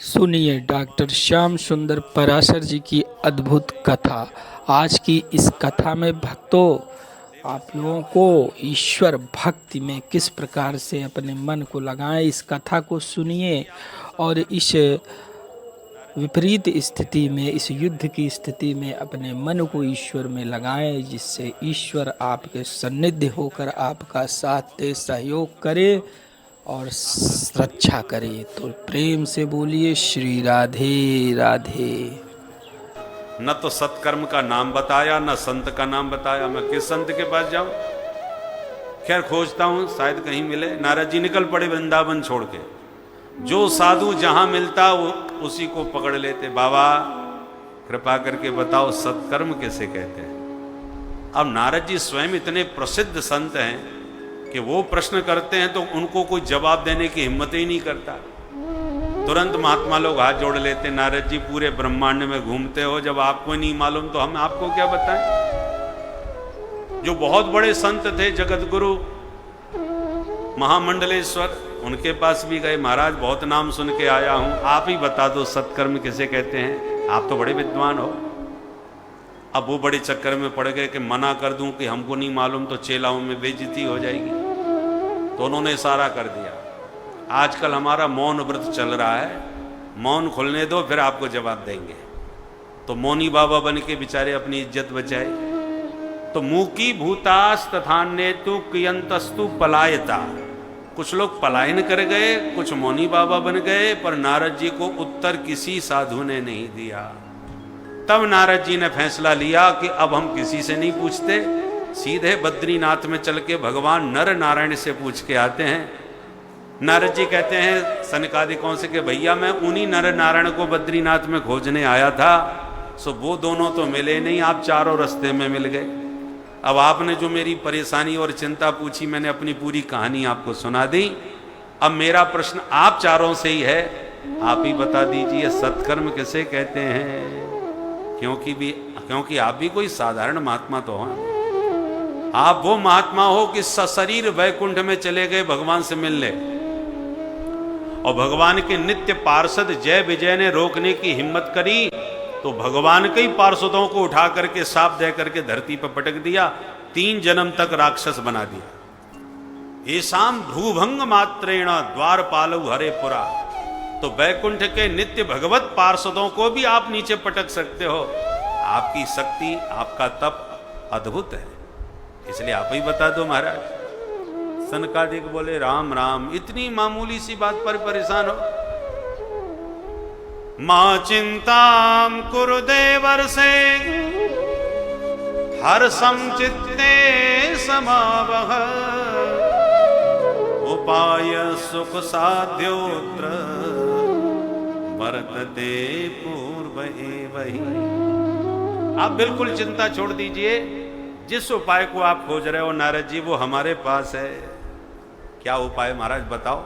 सुनिए डॉक्टर श्याम सुंदर पराशर जी की अद्भुत कथा। आज की इस कथा में भक्तों, आप लोगों को ईश्वर भक्ति में किस प्रकार से अपने मन को लगाएं, इस कथा को सुनिए और इस विपरीत स्थिति में, इस युद्ध की स्थिति में अपने मन को ईश्वर में लगाएं, जिससे ईश्वर आपके सन्निध्य होकर आपका साथ दे, सहयोग करे और रक्षा करे। तो प्रेम से बोलिए श्री राधे राधे। न तो सत्कर्म का नाम बताया, न संत का नाम बताया। मैं किस संत के पास जाऊं? खैर खोजता हूं, शायद कहीं मिले। नारद जी निकल पड़े वृंदावन छोड़ के। जो साधु जहां मिलता वो उसी को पकड़ लेते। बाबा कृपा करके बताओ सत्कर्म किसे कहते हैं? अब नारद जी स्वयं इतने प्रसिद्ध संत हैं कि वो प्रश्न करते हैं तो उनको कोई जवाब देने की हिम्मत ही नहीं करता। तुरंत महात्मा लोग हाथ जोड़ लेते। नारद जी पूरे ब्रह्मांड में घूमते हो, जब आपको नहीं मालूम तो हम आपको क्या बताएं? जो बहुत बड़े संत थे, जगत गुरु महामंडलेश्वर, उनके पास भी गए। महाराज बहुत नाम सुन के आया हूं, आप ही बता दो सत्कर्म किसे कहते हैं, आप तो बड़े विद्वान हो। अब वो बड़े चक्कर में पड़ गए कि मना कर दूं कि हमको नहीं मालूम तो चेलाओं में बेइज्जती हो जाएगी, तो उन्होंने इशारा कर दिया। आजकल हमारा मौन व्रत चल रहा है, मौन खुलने दो फिर आपको जवाब देंगे। तो मौनी बाबा बन के बेचारे अपनी इज्जत बचाए। तो मूकी भूतास तथान्य तु कियंतस्तु पलायता। कुछ लोग पलायन कर गए, कुछ मौनी बाबा बन गए, पर नारद जी को उत्तर किसी साधु ने नहीं दिया। तब नारद जी ने फैसला लिया कि अब हम किसी से नहीं पूछते, सीधे बद्रीनाथ में चल के भगवान नर नारायण से पूछ के आते हैं। नारद जी कहते हैं सनकादिकों से कि भैया मैं उन्हीं नर नारायण को बद्रीनाथ में खोजने आया था, सो वो दोनों तो मिले नहीं, आप चारों रास्ते में मिल गए। अब आपने जो मेरी परेशानी और चिंता पूछी, मैंने अपनी पूरी कहानी आपको सुना दी। अब मेरा प्रश्न आप चारों से ही है, आप ही बता दीजिए सत्कर्म किसे कहते हैं? क्योंकि आप भी कोई साधारण महात्मा तो हो। आप वो महात्मा हो कि सशरीर वैकुंठ में चले गए भगवान से मिलने, और भगवान के नित्य पार्षद जय विजय ने रोकने की हिम्मत करी तो भगवान के ही पार्षदों को उठा करके साप दे करके धरती पर पटक दिया, 3 जन्म तक राक्षस बना दिया। ऐसाम भ्रूभंग मात्रेण द्वारपालौ हरे पुरा। तो वैकुंठ के नित्य भगवत पार्षदों को भी आप नीचे पटक सकते हो। आपकी शक्ति, आपका तप अद्भुत है, इसलिए आप ही बता दो महाराज। सनकादिक बोले राम राम, इतनी मामूली सी बात पर परेशान हो। मां चिंताम कुरु देवर से हर समचित्ते समावह। उपाय सुख साध्योत्र वर्तते पूर्व एवहि। आप बिल्कुल चिंता छोड़ दीजिए, जिस उपाय को आप खोज रहे हो नारद जी वो हमारे पास है। क्या उपाय महाराज बताओ?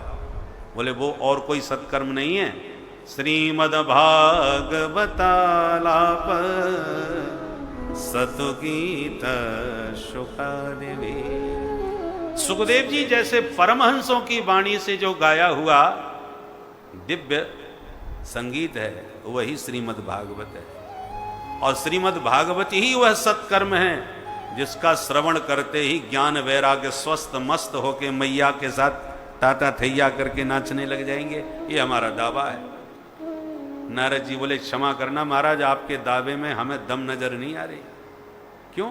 बोले वो और कोई सत्कर्म नहीं है, श्रीमद् भागवतालाप सतुगीत सुखादेवी। सुखदेव जी जैसे परमहंसों की वाणी से जो गाया हुआ दिव्य संगीत है वही श्रीमद् भागवत है। और श्रीमद् भागवत ही वह सत्कर्म है जिसका श्रवण करते ही ज्ञान वैराग्य स्वस्थ मस्त होके मैया के साथ टाटा थैया करके नाचने लग जाएंगे। ये हमारा दावा है। नारद जी बोले क्षमा करना महाराज, आपके दावे में हमें दम नजर नहीं आ रही। क्यों?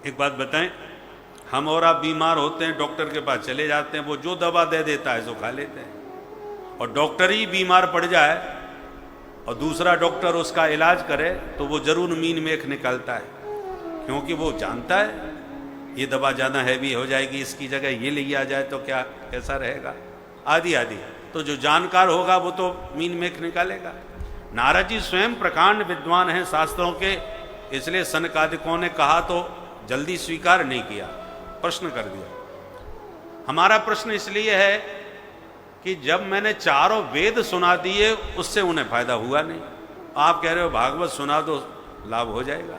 एक बात बताएं, हम और आप बीमार होते हैं, डॉक्टर के पास चले जाते हैं, वो जो दवा दे देता है सो खा लेते हैं। और डॉक्टर ही बीमार पड़ जाए और दूसरा डॉक्टर उसका इलाज करे तो वो जरूर मीन मेख निकालता है, क्योंकि वो जानता है ये दवा ज़्यादा हैवी हो जाएगी, इसकी जगह ये लिया जाए तो क्या कैसा रहेगा, आदि आदि। तो जो जानकार होगा वो तो मीन मेख निकालेगा। नारद जी स्वयं प्रकांड विद्वान हैं शास्त्रों के, इसलिए सनकादिकों ने कहा तो जल्दी स्वीकार नहीं किया, प्रश्न कर दिया। हमारा प्रश्न इसलिए है कि जब मैंने चारों वेद सुना दिए उससे उन्हें फायदा हुआ नहीं। आप कह रहे हो भागवत सुना दो लाभ हो जाएगा।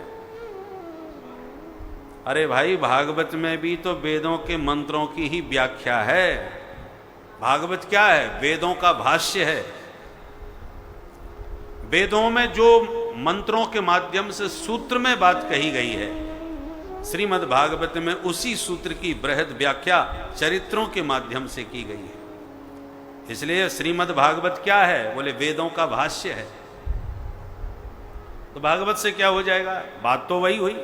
अरे भाई, भागवत में भी तो वेदों के मंत्रों की ही व्याख्या है। भागवत क्या है? वेदों का भाष्य है। वेदों में जो मंत्रों के माध्यम से सूत्र में बात कही गई है, श्रीमद् भागवत में उसी सूत्र की बृहद व्याख्या चरित्रों के माध्यम से की गई है। इसलिए श्रीमद् भागवत क्या है? बोले वेदों का भाष्य है। तो भागवत से क्या हो जाएगा? बात तो वही हुई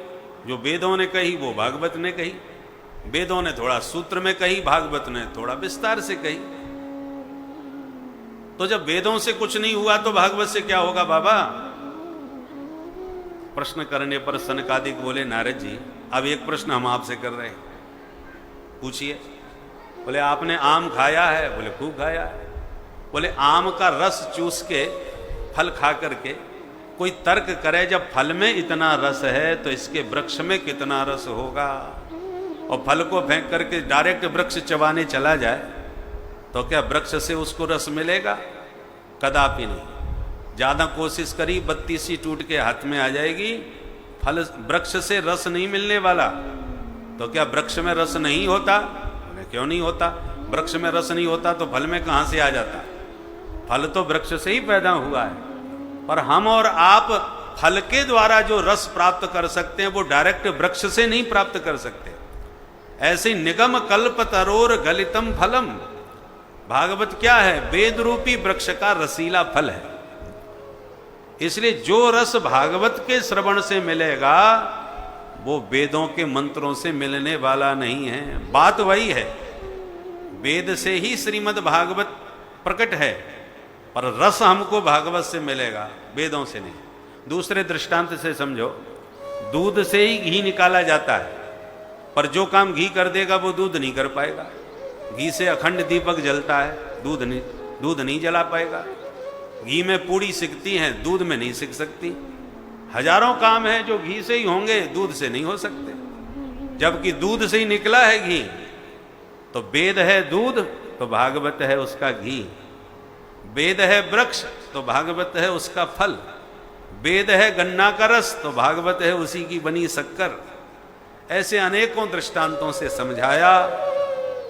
जो वेदों ने कही, वो भागवत ने कही। वेदों ने थोड़ा सूत्र में कही, भागवत ने थोड़ा विस्तार से कही। तो जब वेदों से कुछ नहीं हुआ तो भागवत से क्या होगा बाबा? प्रश्न करने पर सनकादिक बोले, नारद जी अब एक प्रश्न हम आपसे कर रहे हैं, पूछिए। बोले आपने आम खाया है? बोले खूब खाया है। बोले आम का रस चूस के, फल खा करके कोई तर्क करे, जब फल में इतना रस है तो इसके वृक्ष में कितना रस होगा? और फल को फेंक करके डायरेक्ट वृक्ष चबाने चला जाए तो क्या वृक्ष से उसको रस मिलेगा? कदापि नहीं। ज्यादा कोशिश करी, बत्ती सी टूट के हाथ में आ जाएगी, फल वृक्ष से रस नहीं मिलने वाला। तो क्या वृक्ष में रस नहीं होता? क्यों नहीं होता? वृक्ष में रस नहीं होता तो फल में कहां से आ जाता? फल तो वृक्ष से ही पैदा हुआ है। पर हम और आप फल के द्वारा जो रस प्राप्त कर सकते हैं वो डायरेक्ट वृक्ष से नहीं प्राप्त कर सकते। ऐसे निगम कल्प तरोर गलितम फलम, भागवत क्या है? वेद रूपी वृक्ष का रसीला फल है। इसलिए जो रस भागवत के श्रवण से मिलेगा वो वेदों के मंत्रों से मिलने वाला नहीं है। बात वही है, वेद से ही श्रीमद् भागवत प्रकट है, पर रस हमको भागवत से मिलेगा, वेदों से नहीं। दूसरे दृष्टांत से समझो, दूध से ही घी निकाला जाता है, पर जो काम घी कर देगा वो दूध नहीं कर पाएगा। घी से अखंड दीपक जलता है, दूध नहीं जला पाएगा। घी में पूड़ी सिकती हैं, दूध में नहीं सिक सकती। हजारों काम हैं जो घी से ही होंगे, दूध से नहीं हो सकते। जबकि दूध से ही निकला है घी, तो वेद है दूध तो भागवत है उसका घी। वेद है वृक्ष तो भागवत है उसका फल। वेद है गन्ना का रस तो भागवत है उसी की बनी शक्कर। ऐसे अनेकों दृष्टांतों से समझाया,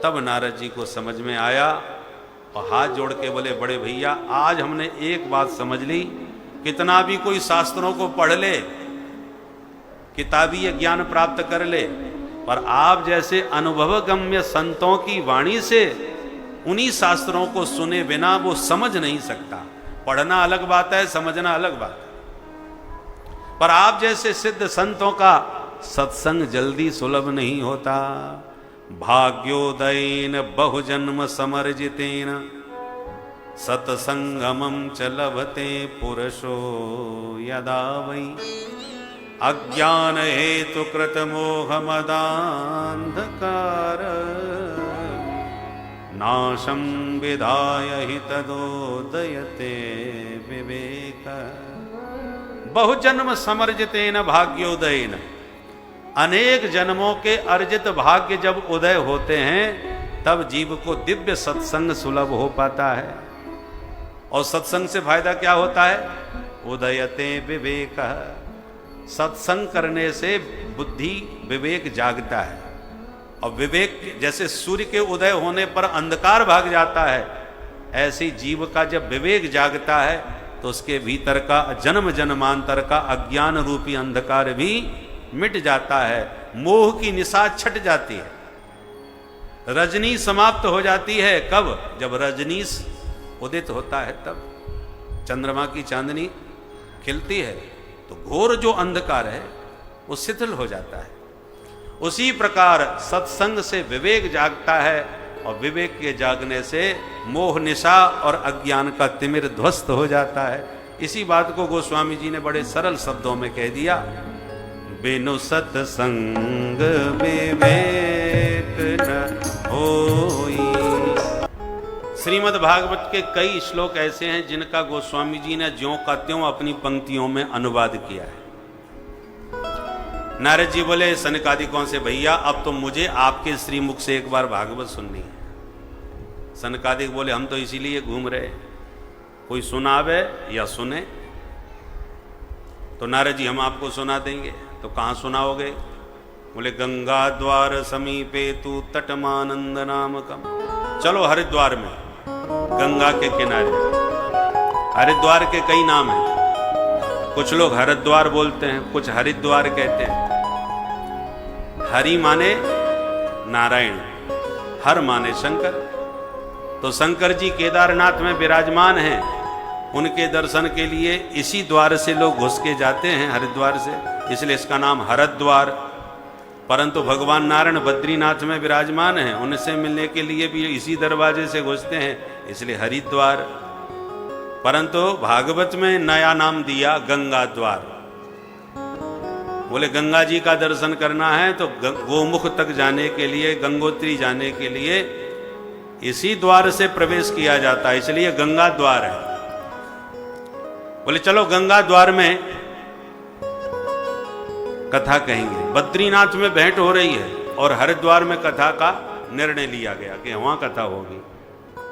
तब नारद जी को समझ में आया और हाथ जोड़ के बोले, बड़े भैया आज हमने एक बात समझ ली, कितना भी कोई शास्त्रों को पढ़ ले, किताबी ज्ञान प्राप्त कर ले, पर आप जैसे अनुभवगम्य संतों की वाणी से उन्हीं शास्त्रों को सुने बिना वो समझ नहीं सकता। पढ़ना अलग बात है, समझना अलग बात है, पर आप जैसे सिद्ध संतों का सत्संग जल्दी सुलभ नहीं होता। भाग्योदयेन बहुजन्म समर्जितेन सत्संगमं च लभते पुरुषो यदा वै अज्ञान हेतु कृत मोह मदान्धकार नाशं विधाय हि तदोदयते विवेक। बहुजन्म समर्जितेन भाग्योदयेन, अनेक जन्मों के अर्जित भाग्य जब उदय होते हैं तब जीव को दिव्य सत्संग सुलभ हो पाता है। और सत्संग से फायदा क्या होता है? उदयते विवेक, सत्संग करने से बुद्धि विवेक जागता है। और विवेक जैसे सूर्य के उदय होने पर अंधकार भाग जाता है, ऐसे जीव का जब विवेक जागता है तो उसके भीतर का जन्म जन्मांतर का अज्ञान रूपी अंधकार भी मिट जाता है। मोह की निशा छट जाती है, रजनी समाप्त हो जाती है। कब? जब रजनीश उदित होता है, तब चंद्रमा की चांदनी खिलती है तो घोर जो अंधकार है वो शिथिल हो जाता है। उसी प्रकार सत्संग से विवेक जागता है और विवेक के जागने से मोह निशा और अज्ञान का तिमिर ध्वस्त हो जाता है। इसी बात को गोस्वामी जी ने बड़े सरल शब्दों में कह दिया, बिनु सत्संग विवेक न होई। श्रीमद् भागवत के कई श्लोक ऐसे हैं जिनका गोस्वामी जी ने ज्यों का त्यों अपनी पंक्तियों में अनुवाद किया है। नारद जी बोले सनकादिकों से, भैया अब तो मुझे आपके श्रीमुख से एक बार भागवत सुननी है। सनकादिक बोले, हम तो इसीलिए घूम रहे, कोई सुनावे या सुने। तो नारद जी हम आपको सुना देंगे। तो कहाँ सुनाओगे? बोले गंगा द्वार समीपे तु तटमानंद नामकम चलो हरिद्वार में, गंगा के किनारे। हरिद्वार के कई नाम हैं, कुछ लोग हरिद्वार बोलते हैं, कुछ हरिद्वार कहते हैं। हरि माने नारायण, हर माने शंकर। तो शंकर जी केदारनाथ में विराजमान हैं, उनके दर्शन के लिए इसी द्वार से लोग घुस के जाते हैं, हरिद्वार से, इसलिए इसका नाम हरिद्वार। परंतु भगवान नारायण बद्रीनाथ में विराजमान हैं, उनसे मिलने के लिए भी इसी दरवाजे से घुसते हैं, इसलिए हरिद्वार। परंतु भागवत में नया नाम दिया गंगा द्वार। बोले गंगा जी का दर्शन करना है तो गोमुख तक जाने के लिए, गंगोत्री जाने के लिए इसी द्वार से प्रवेश किया जाता है, इसलिए गंगा द्वार है। बोले चलो गंगा द्वार में कथा कहेंगे। बद्रीनाथ में भेंट हो रही है और हरिद्वार में कथा का निर्णय लिया गया कि वहां कथा होगी।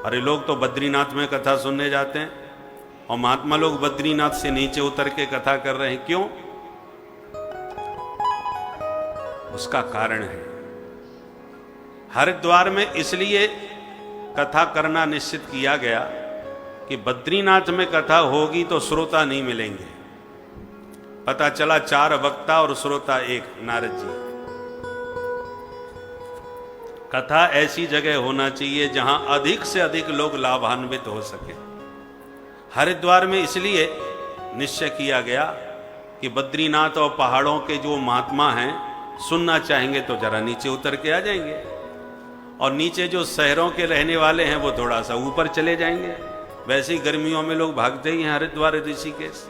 अरे लोग तो बद्रीनाथ में कथा सुनने जाते हैं और महात्मा लोग बद्रीनाथ से नीचे उतर के कथा कर रहे हैं, क्यों? उसका कारण है, हरिद्वार में इसलिए कथा करना निश्चित किया गया कि बद्रीनाथ में कथा होगी तो श्रोता नहीं मिलेंगे। पता चला 4 वक्ता और श्रोता 1, नारद जी। कथा ऐसी जगह होना चाहिए जहां अधिक से अधिक लोग लाभान्वित हो सके। हरिद्वार में इसलिए निश्चय किया गया कि बद्रीनाथ और पहाड़ों के जो महात्मा हैं, सुनना चाहेंगे तो जरा नीचे उतर के आ जाएंगे, और नीचे जो शहरों के रहने वाले हैं वो थोड़ा सा ऊपर चले जाएंगे। वैसे ही गर्मियों में लोग भागते ही हैं हरिद्वार ऋषिकेश,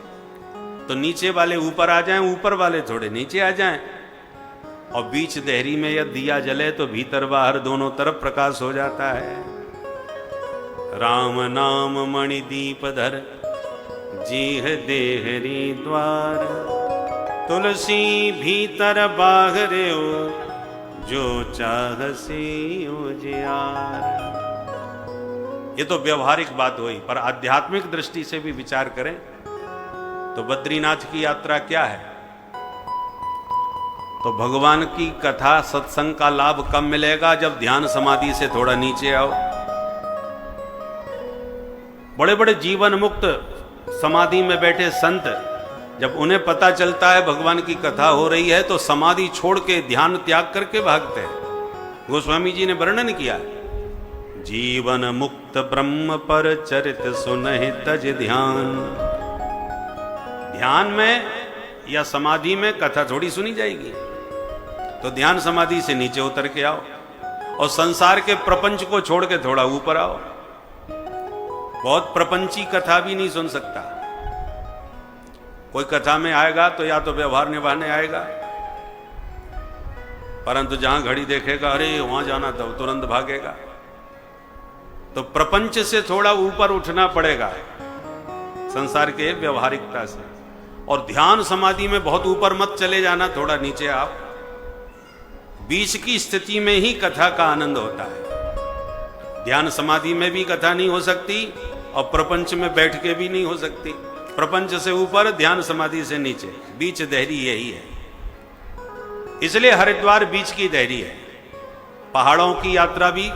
तो नीचे वाले ऊपर आ जाएं, ऊपर वाले थोड़े नीचे आ जाएं, और बीच देहरी में यदि दिया जले तो भीतर बाहर दोनों तरफ प्रकाश हो जाता है। राम नाम मणि दीप धर, जीह देहरी द्वार, तुलसी भीतर बाहरे जो चाहसी उजियार। ये तो व्यवहारिक बात हुई, पर आध्यात्मिक दृष्टि से भी विचार करें तो बद्रीनाथ की यात्रा क्या है? तो भगवान की कथा सत्संग का लाभ कब मिलेगा? जब ध्यान समाधि से थोड़ा नीचे आओ। बड़े बड़े जीवन मुक्त समाधि में बैठे संत, जब उन्हें पता चलता है भगवान की कथा हो रही है तो समाधि छोड़ के ध्यान त्याग करके भागते हैं। गोस्वामी जी ने वर्णन किया, जीवन मुक्त ब्रह्म पर चरित सुनहि तज ध्यान। ध्यान में या समाधि में कथा थोड़ी सुनी जाएगी, तो ध्यान समाधि से नीचे उतर के आओ और संसार के प्रपंच को छोड़ के थोड़ा ऊपर आओ। बहुत प्रपंची कथा भी नहीं सुन सकता। कोई कथा में आएगा तो या तो व्यवहार निभाने आएगा, परंतु जहां घड़ी देखेगा अरे वहां जाना था, तुरंत भागेगा। तो प्रपंच से थोड़ा ऊपर उठना पड़ेगा संसार के व्यवहारिकता से, और ध्यान समाधि में बहुत ऊपर मत चले जाना, थोड़ा नीचे आओ। बीच की स्थिति में ही कथा का आनंद होता है। ध्यान समाधि में भी कथा नहीं हो सकती और प्रपंच में बैठ के भी नहीं हो सकती। प्रपंच से ऊपर, ध्यान समाधि से नीचे, बीच देहरी यही है। इसलिए हरिद्वार बीच की देहरी है। पहाड़ों की यात्रा भी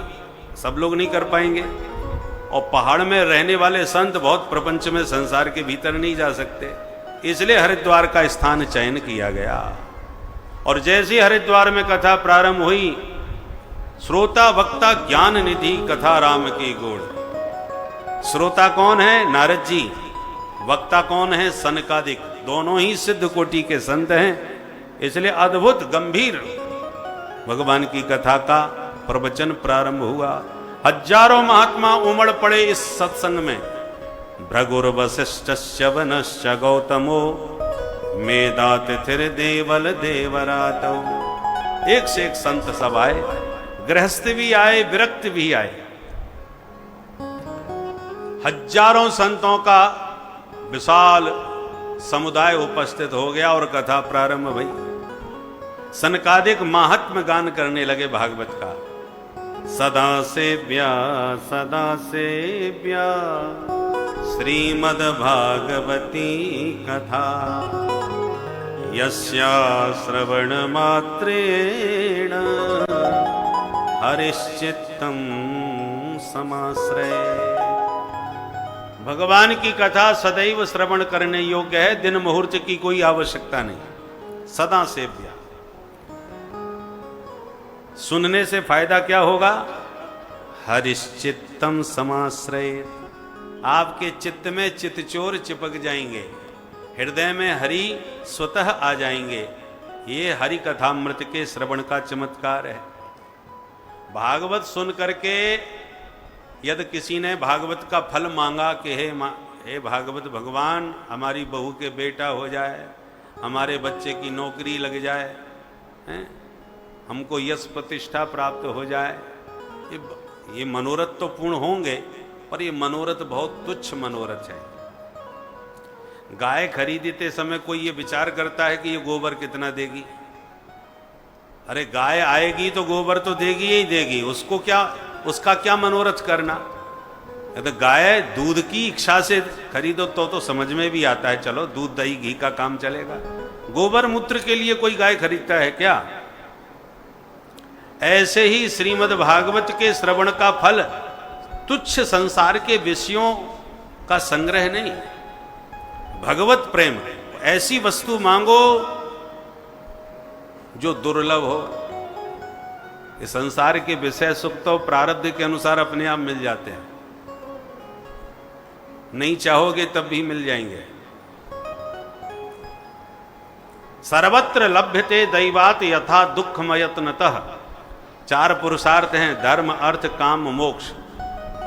सब लोग नहीं कर पाएंगे, और पहाड़ में रहने वाले संत बहुत प्रपंच में संसार के भीतर नहीं जा सकते, इसलिए हरिद्वार का स्थान चयन किया गया। और जैसे हरिद्वार में कथा प्रारंभ हुई, श्रोता वक्ता ज्ञान निधि कथा राम की गोड़। श्रोता कौन है? नारद जी। वक्ता कौन है? सनकादिक। दोनों ही सिद्ध कोटि के संत हैं, इसलिए अद्भुत गंभीर भगवान की कथा का प्रवचन प्रारंभ हुआ। हजारों महात्मा उमड़ पड़े इस सत्संग में। भृगुर वशिष्ठस्य वनश्च गौतमो मेधातिथिर देवल देवरातो। एक से एक संत सब आए, गृहस्थ भी आए, विरक्त भी आए। हजारों संतों का विशाल समुदाय उपस्थित हो गया और कथा प्रारंभ भई। सनकादिक महात्म गान करने लगे भागवत का। सदा सेव्या श्रीमद् भागवती कथा, यस्या श्रवण मात्रेण हरिश्चित्तं समाश्रय। भगवान की कथा सदैव श्रवण करने योग्य है, दिन मुहूर्त की कोई आवश्यकता नहीं, सदा सेव्या। सुनने से फायदा क्या होगा? हरिश्चित्तम समाश्रय, आपके चित्त में चित्तचोर चिपक जाएंगे, हृदय में हरि स्वतः आ जाएंगे। ये हरि कथामृत के श्रवण का चमत्कार है। भागवत सुन करके यदि किसी ने भागवत का फल मांगा कि हे भागवत भगवान, हमारी बहू के बेटा हो जाए, हमारे बच्चे की नौकरी लग जाए, हमको यश प्रतिष्ठा प्राप्त हो जाए, ये मनोरथ तो पूर्ण होंगे, पर ये मनोरथ बहुत तुच्छ मनोरथ है। गाय खरीदते समय कोई ये विचार करता है कि ये गोबर कितना देगी? अरे गाय आएगी तो गोबर तो देगी ही देगी, उसको क्या, उसका क्या मनोरथ करना? तो गाय दूध की इच्छा से खरीदो तो समझ में भी आता है, चलो दूध दही घी का काम चलेगा। गोबर मूत्र के लिए कोई गाय खरीदता है क्या? ऐसे ही श्रीमद् भागवत के श्रवण का फल तुच्छ संसार के विषयों का संग्रह नहीं, भगवत प्रेम। ऐसी वस्तु मांगो जो दुर्लभ हो। इस संसार के विषय सुख तो प्रारब्ध के अनुसार अपने आप मिल जाते हैं, नहीं चाहोगे तब भी मिल जाएंगे। सर्वत्र लभ्यते दैवात यथा दुःखमयत्नतः। 4 पुरुषार्थ हैं, धर्म अर्थ काम मोक्ष।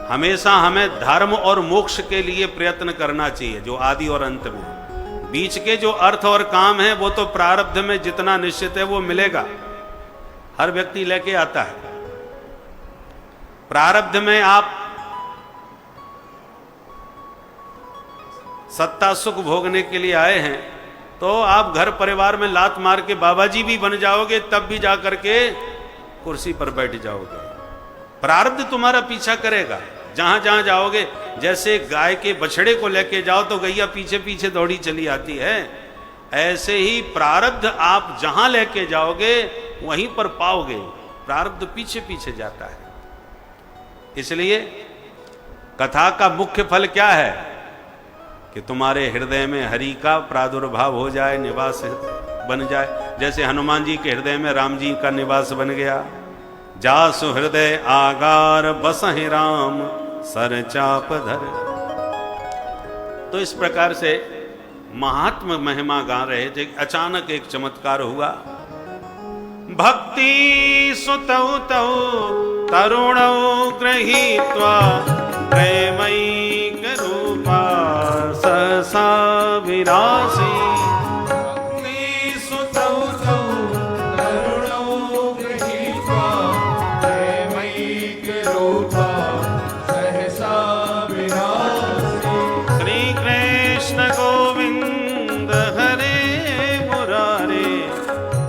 हमेशा हमें धर्म और मोक्ष के लिए प्रयत्न करना चाहिए, जो आदि और अंत में। बीच के जो अर्थ और काम है वो तो प्रारब्ध में जितना निश्चित है वो मिलेगा, हर व्यक्ति लेके आता है। प्रारब्ध में आप सत्ता सुख भोगने के लिए आए हैं तो आप घर परिवार में लात मार के बाबा जी भी बन जाओगे, तब भी जाकर के कुर्सी पर बैठ जाओगे। प्रारब्ध तुम्हारा पीछा करेगा जहां जहां जाओगे। जैसे गाय के बछड़े को लेके जाओ तो गैया पीछे पीछे दौड़ी चली आती है, ऐसे ही प्रारब्ध आप जहां लेके जाओगे वहीं पर पाओगे। प्रारब्ध पीछे पीछे जाता है। इसलिए कथा का मुख्य फल क्या है? कि तुम्हारे हृदय में हरि का प्रादुर्भाव हो जाए, निवास बन जाए। जैसे हनुमान जी के हृदय में राम जी का निवास बन गया। जासु हृदय आगार बसहि राम सर चाप धर। तो इस प्रकार से महात्म महिमा गा रहे थे, अचानक एक चमत्कार हुआ। भक्ति सुतौ तौ तरुणौ गृहीत्वा प्रेमैक रूपा सहसा विरासी।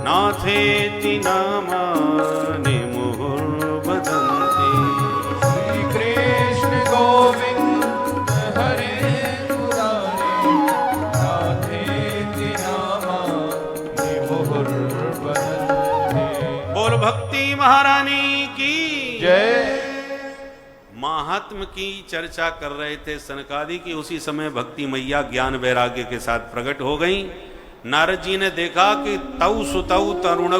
नाथेति नामानि मुहुर्वदन्ति। श्री कृष्ण गोविंद हरे मुरारे, नाथेति नामानि मुहुर्वदन्ति। बोल भक्ति महारानी की जय। महात्म की चर्चा कर रहे थे सनकादि की, उसी समय भक्ति मैया ज्ञान वैराग्य के साथ प्रकट हो गई। नारद जी ने देखा कि तौ सुतौ तरुणौ,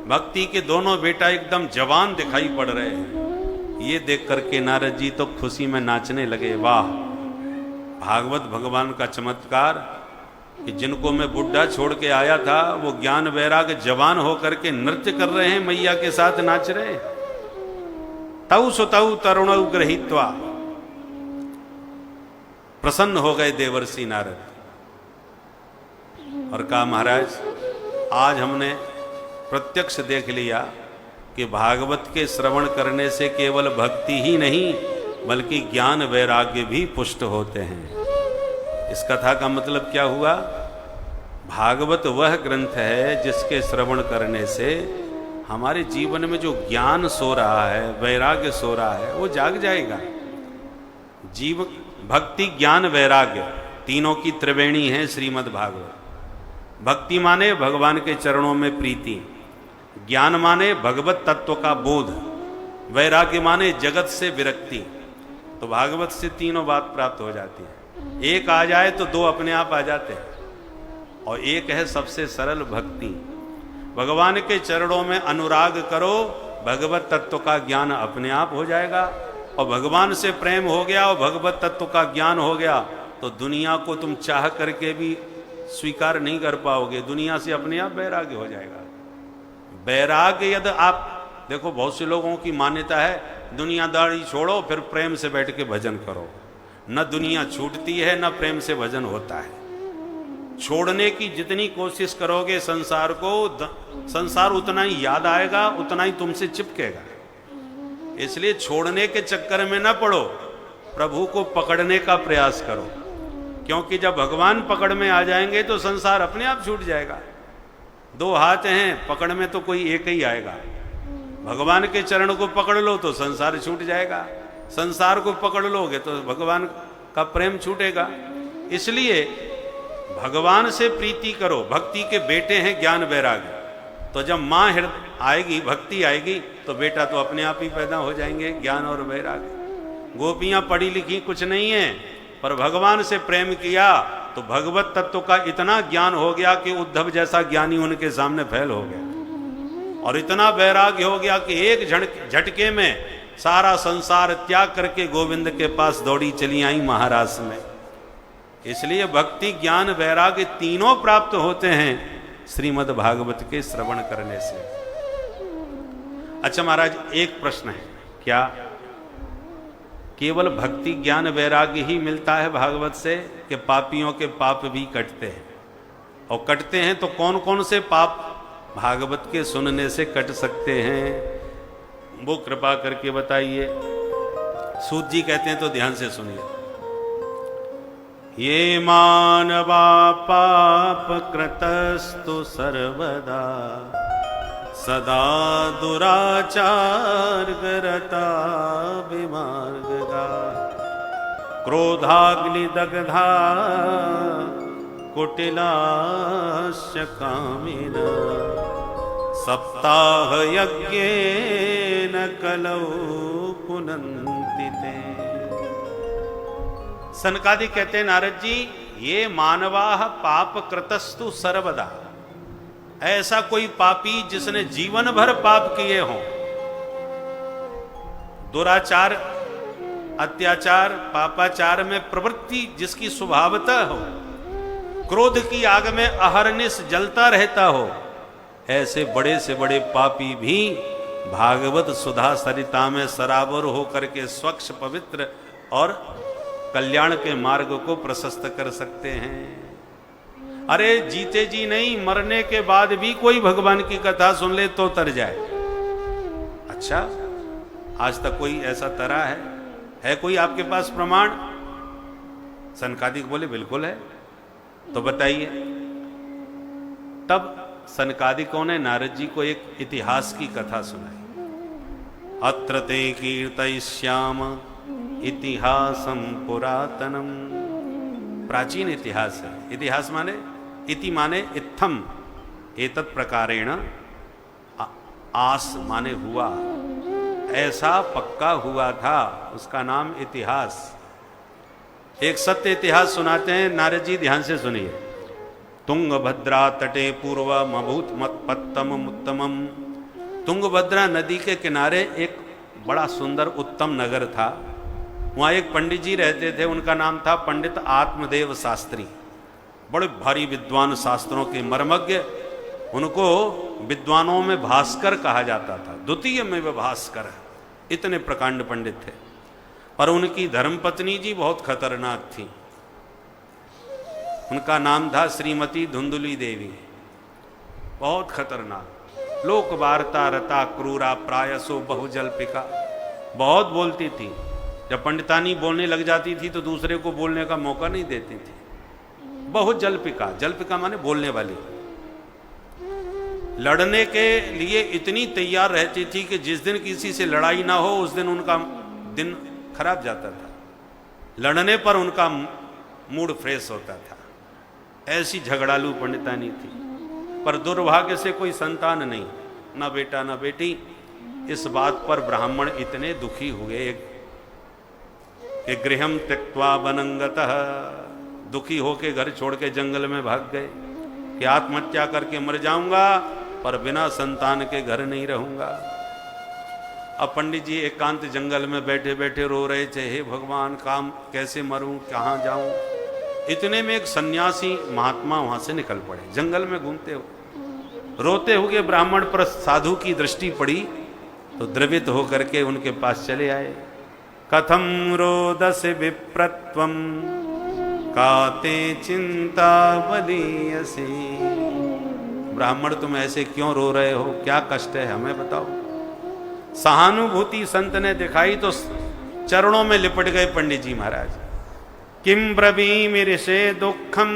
भक्ति के दोनों बेटा एकदम जवान दिखाई पड़ रहे हैं। ये देख करके नारद जी तो खुशी में नाचने लगे। वाह, भागवत भगवान का चमत्कार कि जिनको मैं बुढ़ा छोड़ के आया था वो ज्ञान वैराग्य जवान होकर के नृत्य कर रहे हैं, मैया के साथ नाच रहे। तौ सुतौ तरुणौ गृहीत्वा, प्रसन्न हो गए देवर्षि नारद और कहा महाराज आज हमने प्रत्यक्ष देख लिया कि भागवत के श्रवण करने से केवल भक्ति ही नहीं बल्कि ज्ञान वैराग्य भी पुष्ट होते हैं। इस कथा का मतलब क्या हुआ? भागवत वह ग्रंथ है जिसके श्रवण करने से हमारे जीवन में जो ज्ञान सो रहा है, वैराग्य सो रहा है, वो जाग जाएगा। जीव भक्ति ज्ञान वैराग्य तीनों की त्रिवेणी है श्रीमद् भागवत। भक्ति माने भगवान के चरणों में प्रीति, ज्ञान माने भगवत तत्व का बोध, वैराग्य माने जगत से विरक्ति। तो भागवत से तीनों बात प्राप्त हो जाती है। एक आ जाए तो दो अपने आप आ जाते हैं। और एक है सबसे सरल भक्ति। भगवान के चरणों में अनुराग करो, भगवत तत्व का ज्ञान अपने आप हो जाएगा। और भगवान से प्रेम हो गया और भगवत तत्व का ज्ञान हो गया तो दुनिया को तुम चाह करके भी स्वीकार नहीं कर पाओगे, दुनिया से अपने आप वैराग्य हो जाएगा। वैराग्य यदि आप देखो, बहुत से लोगों की मान्यता है दुनियादारी छोड़ो फिर प्रेम से बैठ के भजन करो। न दुनिया छूटती है न प्रेम से भजन होता है। छोड़ने की जितनी कोशिश करोगे संसार को, संसार उतना ही याद आएगा, उतना ही तुमसे चिपकेगा। इसलिए छोड़ने के चक्कर में न पड़ो, प्रभु को पकड़ने का प्रयास करो। क्योंकि जब भगवान पकड़ में आ जाएंगे तो संसार अपने आप छूट जाएगा। दो हाथ हैं, पकड़ में तो कोई एक ही आएगा। भगवान के चरण को पकड़ लो तो संसार छूट जाएगा, संसार को पकड़ लोगे तो भगवान का प्रेम छूटेगा। इसलिए भगवान से प्रीति करो। भक्ति के बेटे हैं ज्ञान वैराग्य। तो जब माँ आएगी, भक्ति आएगी तो बेटा तो अपने आप ही पैदा हो जाएंगे, ज्ञान और वैराग्य। गोपियां पढ़ी लिखी कुछ नहीं है, पर भगवान से प्रेम किया तो भगवत तत्व का इतना ज्ञान हो गया कि उद्धव जैसा ज्ञानी उनके सामने फैल हो गया। और इतना वैराग्य हो गया कि एक झटके में सारा संसार त्याग करके गोविंद के पास दौड़ी चली आई महाराष्ट्र में। इसलिए भक्ति ज्ञान वैराग्य तीनों प्राप्त होते हैं श्रीमद् भागवत के श्रवण करने से। अच्छा महाराज, एक प्रश्न है, क्या केवल भक्ति ज्ञान वैराग्य ही मिलता है भागवत से कि पापियों के पाप भी कटते हैं? और कटते हैं तो कौन कौन से पाप भागवत के सुनने से कट सकते हैं? वो कृपा करके बताइए। सूत जी कहते हैं तो ध्यान से सुनिए। ये मानवा पाप कृतस्तु सर्वदा सदा दुराचार गरता विमार्गगा क्रोधाग्नि दग्धा कुटिलास्य कामिन सप्ताह यज्ञेन कलौ पुनन्ति ते। सनकादि कहते हैं नारद जी, ये मानवाः पाप कृतस्तु सर्वदा, ऐसा कोई पापी जिसने जीवन भर पाप किए हों, दुराचार अत्याचार पापाचार में प्रवृत्ति जिसकी स्वभावतः हो, क्रोध की आग में अहरनिश जलता रहता हो, ऐसे बड़े से बड़े पापी भी भागवत सुधा सरिता में सराबर होकर के स्वच्छ पवित्र और कल्याण के मार्ग को प्रशस्त कर सकते हैं। अरे जीते जी नहीं, मरने के बाद भी कोई भगवान की कथा सुन ले तो तर जाए। अच्छा, आज तक कोई ऐसा तरा है कोई आपके पास प्रमाण? सनकादिक बोले बिल्कुल है। तो बताइए। तब सनकादिकों ने नारद जी को एक इतिहास की कथा सुनाई। अत्र ते कीर्तयिष्याम इतिहासम पुरातनम। प्राचीन इतिहास है। इतिहास माने इति माने इत्थम, एतत् प्रकारेण, आस माने हुआ, ऐसा पक्का हुआ था, उसका नाम इतिहास। एक सत्य इतिहास सुनाते हैं नारद जी, ध्यान से सुनिए। तुंगभद्रा तटे पूर्वम अभूत मत्पत्तम उत्तमम। तुंगभद्रा नदी के किनारे एक बड़ा सुंदर उत्तम नगर था। वहाँ एक पंडित जी रहते थे, उनका नाम था पंडित आत्मदेव शास्त्री। बड़े भारी विद्वान, शास्त्रों के मर्मज्ञ। उनको विद्वानों में भास्कर कहा जाता था, द्वितीय में वे भास्कर, इतने प्रकांड पंडित थे। पर उनकी धर्मपत्नी जी बहुत खतरनाक थी। उनका नाम था श्रीमती धुंधुली देवी। बहुत खतरनाक, लोक वार्ता रता क्रूरा प्रायसो बहुजल्पिका। बहुत बोलती थी। जब पंडितानी बोलने लग जाती थी तो दूसरे को बोलने का मौका नहीं देती थी। बहुत जल्पिका, जल्पिका माने बोलने वाली। लड़ने के लिए इतनी तैयार रहती थी कि जिस दिन किसी से लड़ाई ना हो उस दिन उनका दिन खराब जाता था। लड़ने पर उनका मूड फ्रेश होता था। ऐसी झगड़ालू पंडितानी थी। पर दुर्भाग्य से कोई संतान नहीं, ना बेटा ना बेटी। इस बात पर ब्राह्मण इतने दुखी हुए कि गृहम त्यक्त्वा वनंगतः, दुखी होके घर छोड़ के जंगल में भाग गए कि आत्महत्या करके मर जाऊंगा पर बिना संतान के घर नहीं रहूंगा। अब पंडित जी एकांत जंगल में बैठे बैठे रो रहे थे, हे भगवान काम कैसे मरूं, कहाँ जाऊं। इतने में एक सन्यासी महात्मा वहां से निकल पड़े, जंगल में घूमते हुए रोते हुए ब्राह्मण पर साधु की दृष्टि पड़ी तो द्रवित होकर के उनके पास चले आए। कथम रोदस विप्रत्वम काते चिंता बलीयसी, ब्राह्मण तुम ऐसे क्यों रो रहे हो, क्या कष्ट है हमें बताओ। सहानुभूति संत ने दिखाई तो चरणों में लिपट गए पंडित जी महाराज। किम ब्रवीमि ऋषे दुखम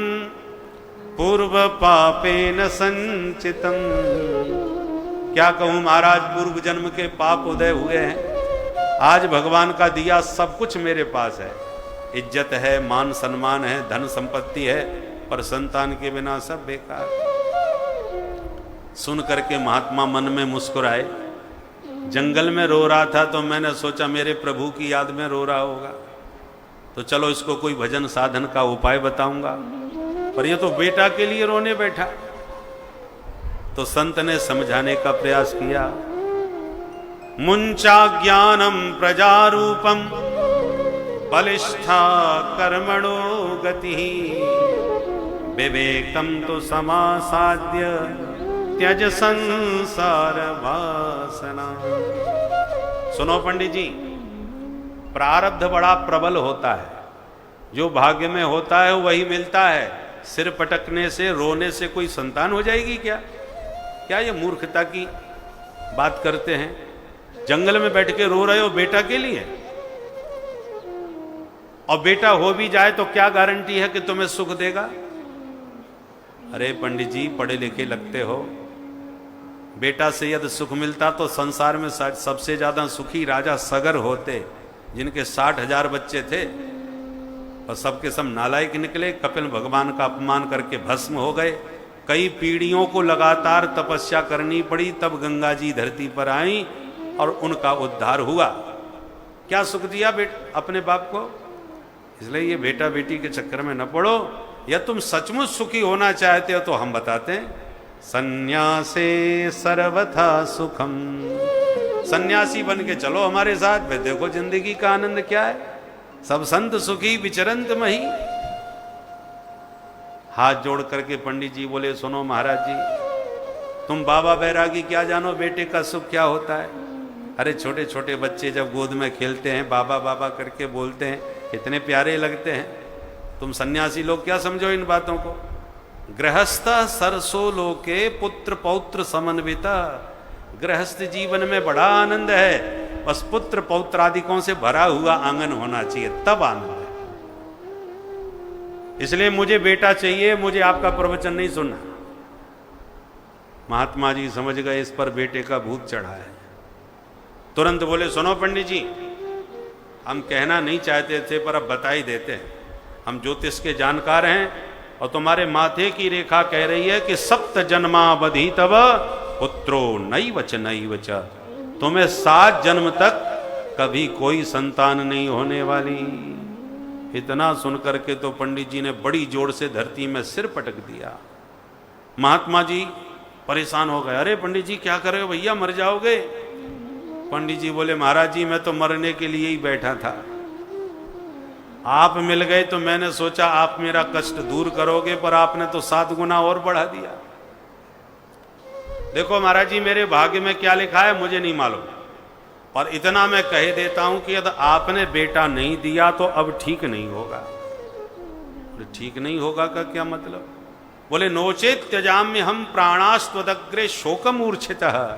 पूर्व पापेन संचितम, क्या कहूं महाराज, पूर्व जन्म के पाप उदय हुए हैं, आज भगवान का दिया सब कुछ मेरे पास है, इज्जत है, मान सम्मान है, धन संपत्ति है, पर संतान के बिना सब बेकार। सुन करके महात्मा मन में मुस्कुराए। जंगल में रो रहा था तो मैंने सोचा मेरे प्रभु की याद में रो रहा होगा, तो चलो इसको कोई भजन साधन का उपाय बताऊंगा, पर ये तो बेटा के लिए रोने बैठा। तो संत ने समझाने का प्रयास किया। मुंचा ज्ञानम प्रजारूपम बलिष्ठा कर्मणो गति, विवेकम तो समासाद्य त्यज संसार वासना। सुनो पंडित जी, प्रारब्ध बड़ा प्रबल होता है, जो भाग्य में होता है वही मिलता है। सिर पटकने से, रोने से कोई संतान हो जाएगी क्या? क्या ये मूर्खता की बात करते हैं? जंगल में बैठ के रो रहे हो बेटा के लिए, और बेटा हो भी जाए तो क्या गारंटी है कि तुम्हें सुख देगा? अरे पंडित जी पढ़े लिखे लगते हो, बेटा से यदि सुख मिलता तो संसार में सबसे ज्यादा सुखी राजा सगर होते, जिनके 60,000 बच्चे थे और सबके सब नालायक निकले, कपिल भगवान का अपमान करके भस्म हो गए। कई पीढ़ियों को लगातार तपस्या करनी पड़ी, तब गंगा जी धरती पर आई और उनका उद्धार हुआ। क्या सुख दिया अपने बाप को? इसलिए ये बेटा बेटी के चक्कर में न पड़ो। या तुम सचमुच सुखी होना चाहते हो तो हम बताते हैं, सन्यासे सर्वथा सुखम, सन्यासी बन के चलो हमारे साथ, वे देखो जिंदगी का आनंद क्या है। सब संत सुखी विचरंत मही। हाथ जोड़ करके पंडित जी बोले, सुनो महाराज जी, तुम बाबा बैरागी क्या जानो बेटे का सुख क्या होता है। अरे छोटे छोटे बच्चे जब गोद में खेलते हैं, बाबा बाबा करके बोलते हैं, इतने प्यारे लगते हैं। तुम सन्यासी लोग क्या समझो इन बातों को। गृहस्थ सरसो लोके पुत्र पौत्र समन्विता, गृहस्थ जीवन में बड़ा आनंद है, बस पुत्र पौत्रादिकों से भरा हुआ आंगन होना चाहिए, तब आनंद है। इसलिए मुझे बेटा चाहिए, मुझे आपका प्रवचन नहीं सुनना। महात्मा जी समझ गए इस पर बेटे का भूत चढ़ा है। तुरंत बोले, सुनो पंडित जी, हम कहना नहीं चाहते थे पर अब बता ही देते हैं। हम ज्योतिष के जानकार हैं और तुम्हारे माथे की रेखा कह रही है कि 7 जन्मावधि तब पुत्रो नैवच नैवच, तुम्हें 7 जन्म तक कभी कोई संतान नहीं होने वाली। इतना सुनकर के तो पंडित जी ने बड़ी जोर से धरती में सिर पटक दिया। महात्मा जी परेशान हो गए। अरे पंडित जी क्या कर रहे हो भैया, मर जाओगे। पंडित जी बोले, महाराज जी मैं तो मरने के लिए ही बैठा था, आप मिल गए तो मैंने सोचा आप मेरा कष्ट दूर करोगे, पर आपने तो 7 गुना और बढ़ा दिया। देखो महाराज जी, मेरे भाग्य में क्या लिखा है मुझे नहीं मालूम, और इतना मैं कह देता हूं कि यदि आपने बेटा नहीं दिया तो अब ठीक नहीं होगा। ठीक नहीं होगा का क्या मतलब? बोले, नोचेत त्यजाम्य हम प्राणास्त्वदग्रे शोकमूर्छितः,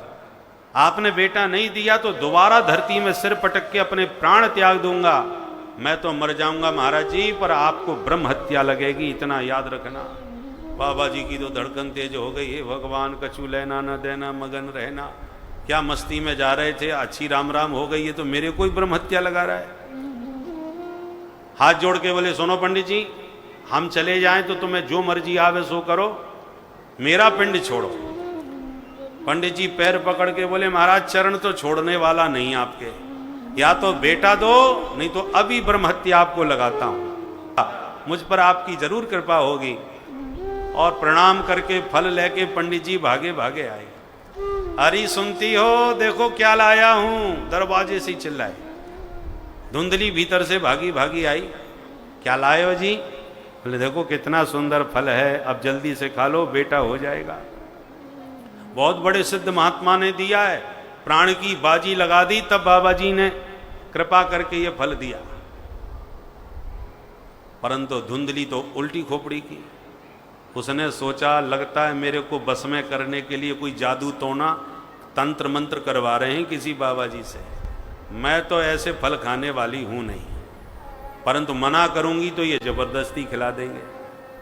आपने बेटा नहीं दिया तो दोबारा धरती में सिर पटक के अपने प्राण त्याग दूंगा, मैं तो मर जाऊंगा महाराज जी, पर आपको ब्रह्म हत्या लगेगी, इतना याद रखना। बाबा जी की तो धड़कन तेज हो गई है। भगवान कछु लेना न देना मगन रहना, क्या मस्ती में जा रहे थे, अच्छी राम राम हो गई है तो मेरे कोई ब्रह्म हत्या लगा रहा है। हाथ जोड़ के बोले, सुनो पंडित जी, हम चले जाएं तो तुम्हें जो मर्जी आवे सो करो, मेरा पिंड छोड़ो। पंडित जी पैर पकड़ के बोले महाराज चरण तो छोड़ने वाला नहीं आपके, या तो बेटा दो नहीं तो अभी ब्रह्म हत्या आपको लगाता हूं, मुझ पर आपकी जरूर कृपा होगी। और प्रणाम करके फल लेके पंडित जी भागे भागे आए। अरे सुनती हो, देखो क्या लाया हूं, दरवाजे से चिल्लाए। धुंधली भीतर से भागी भागी आई, क्या लाए हो जी? बोले देखो कितना सुंदर फल है, अब जल्दी से खा लो, बेटा हो जाएगा। बहुत बड़े सिद्ध महात्मा ने दिया है, प्राण की बाजी लगा दी, तब बाबा जी ने कृपा करके ये फल दिया। परंतु धुंधली तो उल्टी खोपड़ी की। उसने सोचा लगता है मेरे को बस में करने के लिए कोई जादू टोना तंत्र मंत्र करवा रहे हैं किसी बाबा जी से। मैं तो ऐसे फल खाने वाली हूं नहीं, परंतु मना करूंगी तो ये जबरदस्ती खिला देंगे।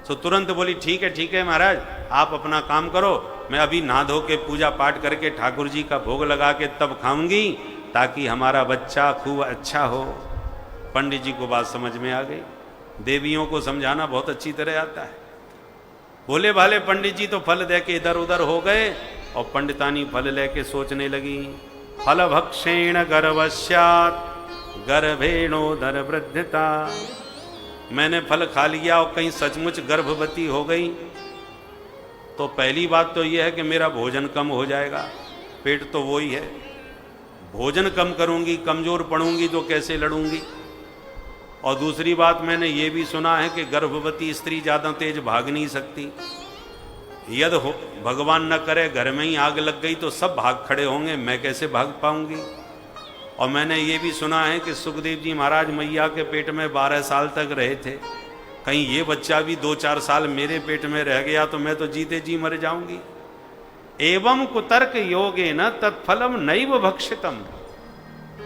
तो तुरंत बोली ठीक है महाराज, आप अपना काम करो, मैं अभी नहा धो के पूजा पाठ करके ठाकुर जी का भोग लगा के तब खाऊंगी, ताकि हमारा बच्चा खूब अच्छा हो। पंडित जी को बात समझ में आ गई। देवियों को समझाना बहुत अच्छी तरह आता है। भोले भाले पंडित जी तो फल दे के इधर उधर हो गए, और पंडितानी फल लेके सोचने लगी, फल भक्षेण गर्भस्यात् गर्भेणोदर वृद्धता। मैंने फल खा लिया और कहीं सचमुच गर्भवती हो गई तो पहली बात तो यह है कि मेरा भोजन कम हो जाएगा, पेट तो वो ही है। भोजन कम करूंगी, कमजोर पड़ूंगी तो कैसे लड़ूंगी। और दूसरी बात मैंने ये भी सुना है कि गर्भवती स्त्री ज़्यादा तेज भाग नहीं सकती। यदि भगवान न करे घर में ही आग लग गई तो सब भाग खड़े होंगे, मैं कैसे भाग पाऊंगी। और मैंने ये भी सुना है कि सुखदेव जी महाराज मैया के पेट में 12 साल तक रहे थे, कहीं ये बच्चा भी 2-4 साल मेरे पेट में रह गया तो मैं तो जीते जी मर जाऊंगी। एवं कुतर्क योगे न तत्फलम नैव भक्षितम।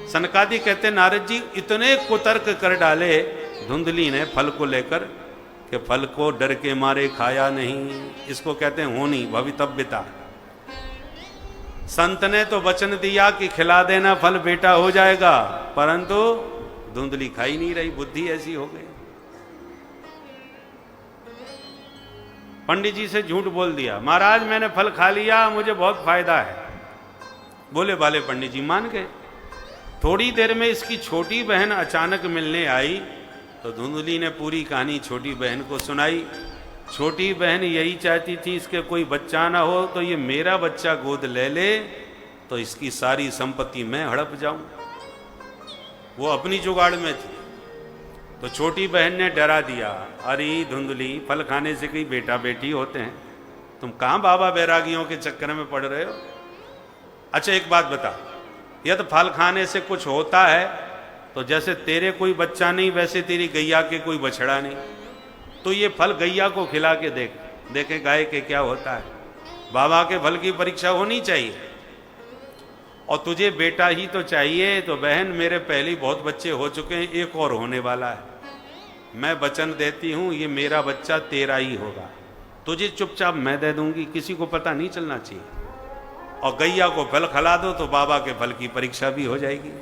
सनकादि कहते नारद जी इतने कुतर्क कर डाले धुंधली ने फल को लेकर कि फल को डर के मारे खाया नहीं। इसको कहते हैं होनी भवितव्यता। संत ने तो वचन दिया कि खिला देना फल बेटा हो जाएगा, परंतु धुंधली खाई नहीं रही, बुद्धि ऐसी हो गई। पंडित जी से झूठ बोल दिया, महाराज मैंने फल खा लिया, मुझे बहुत फायदा है। बोले भाले पंडित जी मान गए। थोड़ी देर में इसकी छोटी बहन अचानक मिलने आई तो धुंधली ने पूरी कहानी छोटी बहन को सुनाई। छोटी बहन यही चाहती थी इसके कोई बच्चा ना हो तो ये मेरा बच्चा गोद ले ले तो इसकी सारी संपत्ति मैं हड़प जाऊं। वो अपनी जुगाड़ में थी। तो छोटी बहन ने डरा दिया, अरे धुंधली फल खाने से कोई बेटा बेटी होते हैं, तुम कहां बाबा बैरागियों के चक्कर में पड़ रहे हो। अच्छा एक बात बता, यदि फल खाने से कुछ होता है तो जैसे तेरे कोई बच्चा नहीं वैसे तेरी गैया के कोई बछड़ा नहीं, तो ये फल गैया को खिला के देखे गाय के क्या होता है। बाबा के फल की परीक्षा होनी चाहिए। और तुझे बेटा ही तो चाहिए, तो बहन मेरे पहले बहुत बच्चे हो चुके हैं, एक और होने वाला है। मैं वचन देती हूं ये मेरा बच्चा तेरा ही होगा, तुझे चुपचाप मैं दे दूंगी, किसी को पता नहीं चलना चाहिए। और गैया को फल खिला दो तो बाबा के फल की परीक्षा भी हो जाएगी,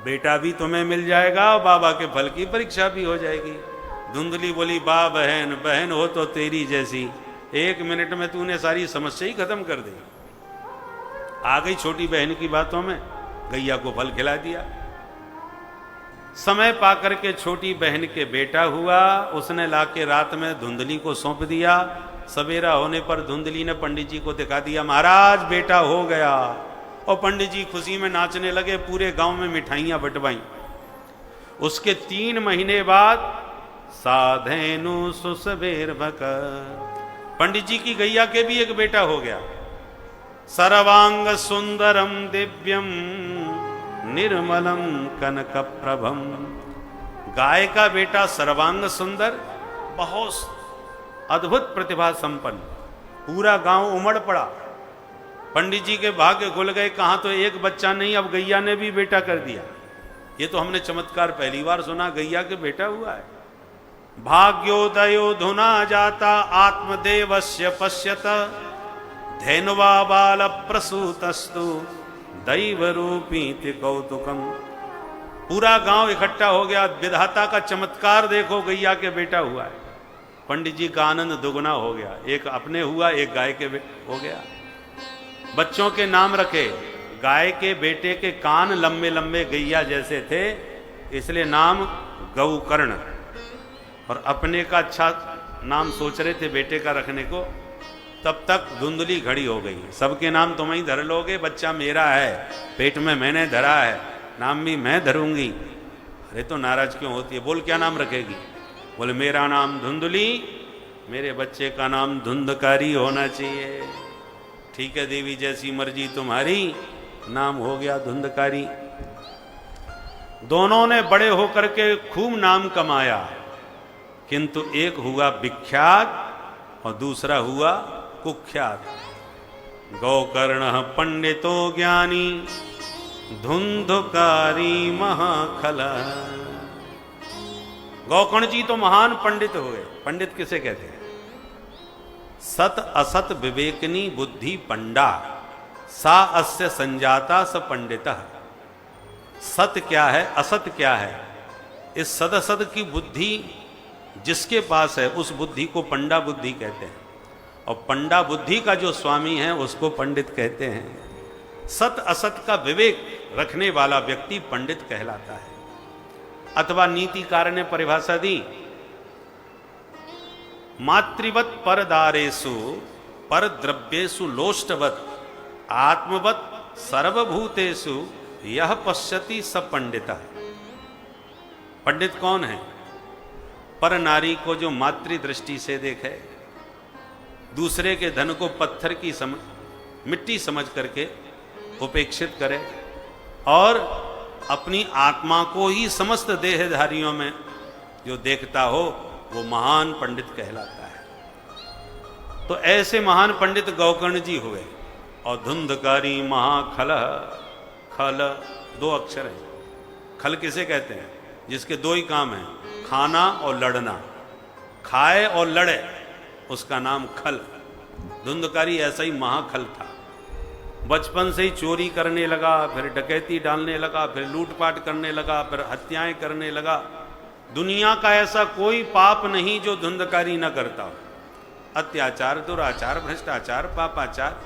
बेटा भी तुम्हें मिल जाएगा और बाबा के फल की परीक्षा भी हो जाएगी। धुंधली बोली बा बहन, बहन हो तो तेरी जैसी, 1 मिनट में तूने सारी समस्या ही खत्म कर दी। आ गई छोटी बहन की बातों में, गैया को फल खिला दिया। समय पाकर के छोटी बहन के बेटा हुआ, उसने लाके रात में धुंधली को सौंप दिया। सवेरा होने पर धुंधली ने पंडित जी को दिखा दिया, महाराज बेटा हो गया। और पंडित जी खुशी में नाचने लगे, पूरे गांव में मिठाइयां बंटवाई। उसके 3 महीने बाद साधेनु सुसबेर भकर, पंडित जी की गैया के भी एक बेटा हो गया। सर्वांग सुंदरम दिव्यम निर्मलम कनक प्रभम। गाय का बेटा सर्वांग सुंदर, बहुत अद्भुत प्रतिभा संपन्न। पूरा गांव उमड़ पड़ा। पंडित जी के भाग्य खुल गए, कहां तो एक बच्चा नहीं, अब गैया ने भी बेटा कर दिया। ये तो हमने चमत्कार पहली बार सुना, गैया के बेटा हुआ है। भाग्योदयो धुना जाता आत्मदेवस्य पश्यत धैन्वा बाल प्रसूतस्तु दैव रूपीति कौतुकम। पूरा गांव इकट्ठा हो गया, विधाता का चमत्कार देखो, गैया के बेटा हुआ है। पंडित जी का आनंद दुगना हो गया, एक अपने हुआ, एक गाय के हो गया। बच्चों के नाम रखे, गाय के बेटे के कान लंबे लंबे गैया जैसे थे, इसलिए नाम गौकर्ण। और अपने का अच्छा नाम सोच रहे थे बेटे का रखने को, तब तक धुंधली घड़ी हो गई। सबके नाम तुम ही धर लोगे, बच्चा मेरा है, पेट में मैंने धरा है, नाम भी मैं धरूंगी। अरे तो नाराज क्यों होती है? बोल क्या नाम रखेगी? बोले मेरा नाम धुंधली, मेरे बच्चे का नाम धुंधकारी होना चाहिए। ठीक है देवी, जैसी मर्जी तुम्हारी, नाम हो गया धुंधकारी। दोनों ने बड़े होकर के खूब नाम कमाया, किंतु एक हुआ विख्यात और दूसरा हुआ कुख्यात। गौकर्ण पंडितो ज्ञानी, धुंधकारी महाखल। गौकर्ण जी तो महान पंडित हुए। पंडित किसे कहते हैं? सत असत विवेकनी बुद्धि पंडा, सा अस्य संजाता स पंडितः। सत क्या है, असत क्या है? इस सद असत की बुद्धि जिसके पास है, उस बुद्धि को पंडा बुद्धि कहते हैं, और पंडा बुद्धि का जो स्वामी है उसको पंडित कहते हैं। सत असत का विवेक रखने वाला व्यक्ति पंडित कहलाता है। अथवा नीतिकार ने परिभाषा दी, मातृवत परदारेषु परद्रव्येषु लोष्टवत आत्मवत सर्वभूतेषु यह पश्यति स पंडितः। पंडित कौन है? पर नारी को जो मातृ दृष्टि से देखे, दूसरे के धन को पत्थर की मिट्टी समझ करके उपेक्षित करे, और अपनी आत्मा को ही समस्त देहधारियों में जो देखता हो, वो महान पंडित कहलाता है। तो ऐसे महान पंडित गौकर्ण जी हुए। और धुंधकारी महाखल, खल दो अक्षर है। खल किसे कहते हैं? जिसके दो ही काम है, खाना और लड़ना। खाए और लड़े, उसका नाम खल। धुंधकारी ऐसा ही महाखल था। बचपन से ही चोरी करने लगा, फिर डकैती डालने लगा, फिर लूटपाट करने लगा, फिर हत्याएं करने लगा। दुनिया का ऐसा कोई पाप नहीं जो धुंधकारी न करता हो। अत्याचार, दुराचार, भ्रष्टाचार, पापाचार,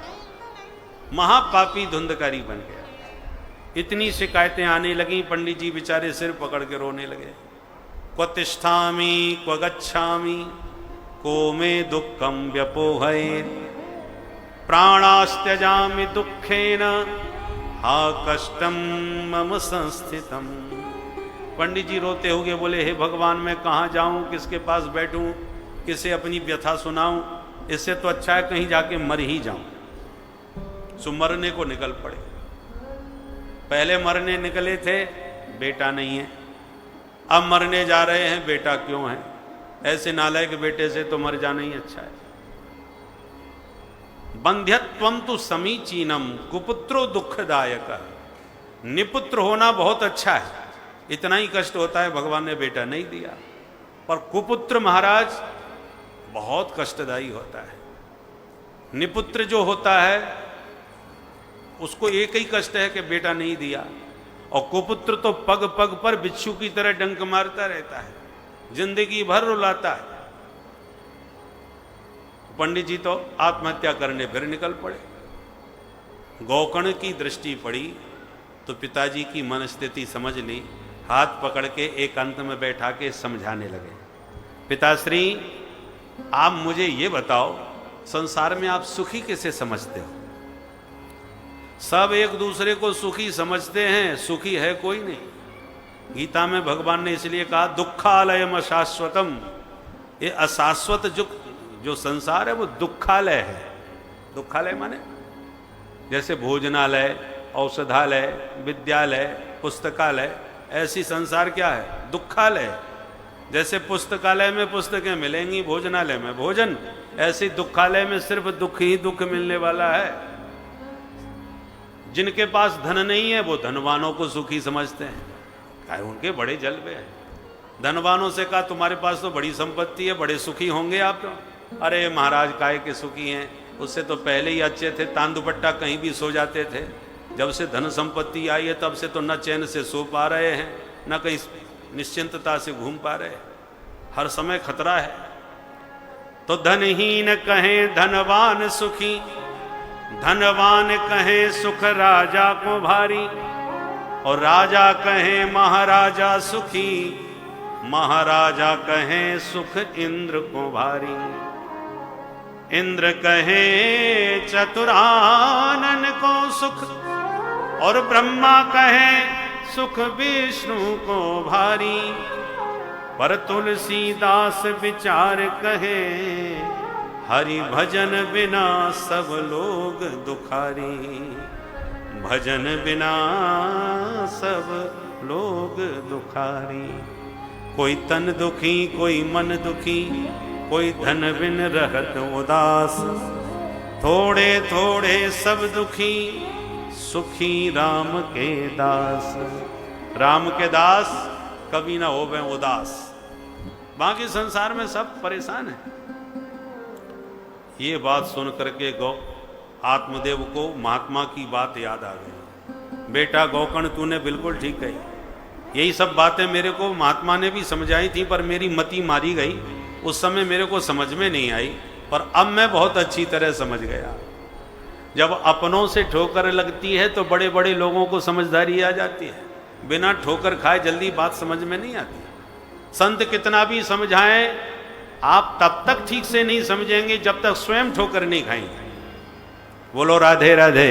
महापापी धुंधकारी बन गया। इतनी शिकायतें आने लगी, पंडित जी बेचारे सिर पकड़ के रोने लगे। क्व तिष्ठामि क्व गच्छामि को मे दुःखम व्यपोहयेत्, प्राणास्त्यजामि दुःखेन हा कष्टम मम संस्थितम। पंडित जी रोते हुए बोले, हे भगवान, मैं कहाँ जाऊं, किसके पास बैठूं, किसे अपनी व्यथा सुनाऊं? इससे तो अच्छा है कहीं जाके मर ही जाऊं। सो मरने को निकल पड़े। पहले मरने निकले थे, बेटा नहीं है। अब मरने जा रहे हैं, बेटा क्यों है? ऐसे नालायक बेटे से तो मर जाना ही अच्छा है। बंध्यत्वम तो समीचीनम कुपुत्रो दुखदायक। निपुत्र होना बहुत अच्छा है, इतना ही कष्ट होता है भगवान ने बेटा नहीं दिया। पर कुपुत्र महाराज बहुत कष्टदायी होता है। निपुत्र जो होता है उसको एक ही कष्ट है कि बेटा नहीं दिया, और कुपुत्र तो पग पग पर बिच्छू की तरह डंक मारता रहता है, जिंदगी भर रुलाता है। पंडित जी तो आत्महत्या करने फिर निकल पड़े। गौकर्ण की दृष्टि पड़ी तो पिताजी की मनस्थिति समझ ली, हाथ पकड़ के एक अंत में बैठा के समझाने लगे। पिताश्री, आप मुझे ये बताओ, संसार में आप सुखी किसे समझते हो? सब एक दूसरे को सुखी समझते हैं, सुखी है कोई नहीं। गीता में भगवान ने इसलिए कहा दुखालयम अशाश्वतम। ये अशाश्वत जो संसार है वो दुखालय है। दुखालय माने जैसे भोजनालय, औषधालय, विद्यालय, पुस्तकालय, ऐसी संसार क्या है? दुखालय। जैसे पुस्तकालय में पुस्तकें मिलेंगी, भोजनालय में भोजन, ऐसी दुखालय में सिर्फ दुख ही दुख मिलने वाला है। जिनके पास धन नहीं है वो धनवानों को सुखी समझते हैं, क्या उनके बड़े जलवे हैं। धनवानों से कहा तुम्हारे पास तो बड़ी संपत्ति है, बड़े सुखी होंगे आप तो। अरे महाराज काहे के सुखी हैं, उससे तो पहले ही अच्छे थे, तान दुपट्टा कहीं भी सो जाते थे। जब से धन संपत्ति आई है तब से तो न चैन से सो पा रहे हैं, न कहीं निश्चिंतता से घूम पा रहे हैं, हर समय खतरा है। तो धनहीन कहें धनवान सुखी, धनवान कहें सुख राजा को भारी, और राजा कहें महाराजा सुखी, महाराजा कहें सुख इंद्र को भारी। इंद्र कहें चतुरानन को सुख, और ब्रह्मा कहें सुख विष्णु को भारी। पर तुलसीदास विचार कहे, हरि भजन बिना सब लोग दुखारी, भजन बिना सब लोग दुखारी। कोई तन दुखी कोई मन दुखी, कोई धन बिन रहत उदास, थोड़े थोड़े सब दुखी, सुखी राम के दास। राम के दास कभी ना होवे उदास। बाकी संसार में सब परेशान है। ये बात सुन करके आत्मदेव को महात्मा की बात याद आ गई। बेटा गौकर्ण तूने बिल्कुल ठीक कही। यही सब बातें मेरे को महात्मा ने भी समझाई थी, पर मेरी मति मारी गई। उस समय मेरे को समझ में नहीं आई, पर अब मैं बहुत अच्छी तरह समझ गया। जब अपनों से ठोकर लगती है तो बड़े बड़े लोगों को समझदारी आ जाती है। बिना ठोकर खाए जल्दी बात समझ में नहीं आती। संत कितना भी समझाएं, आप तब तक ठीक से नहीं समझेंगे जब तक स्वयं ठोकर नहीं खाएंगे। बोलो राधे राधे।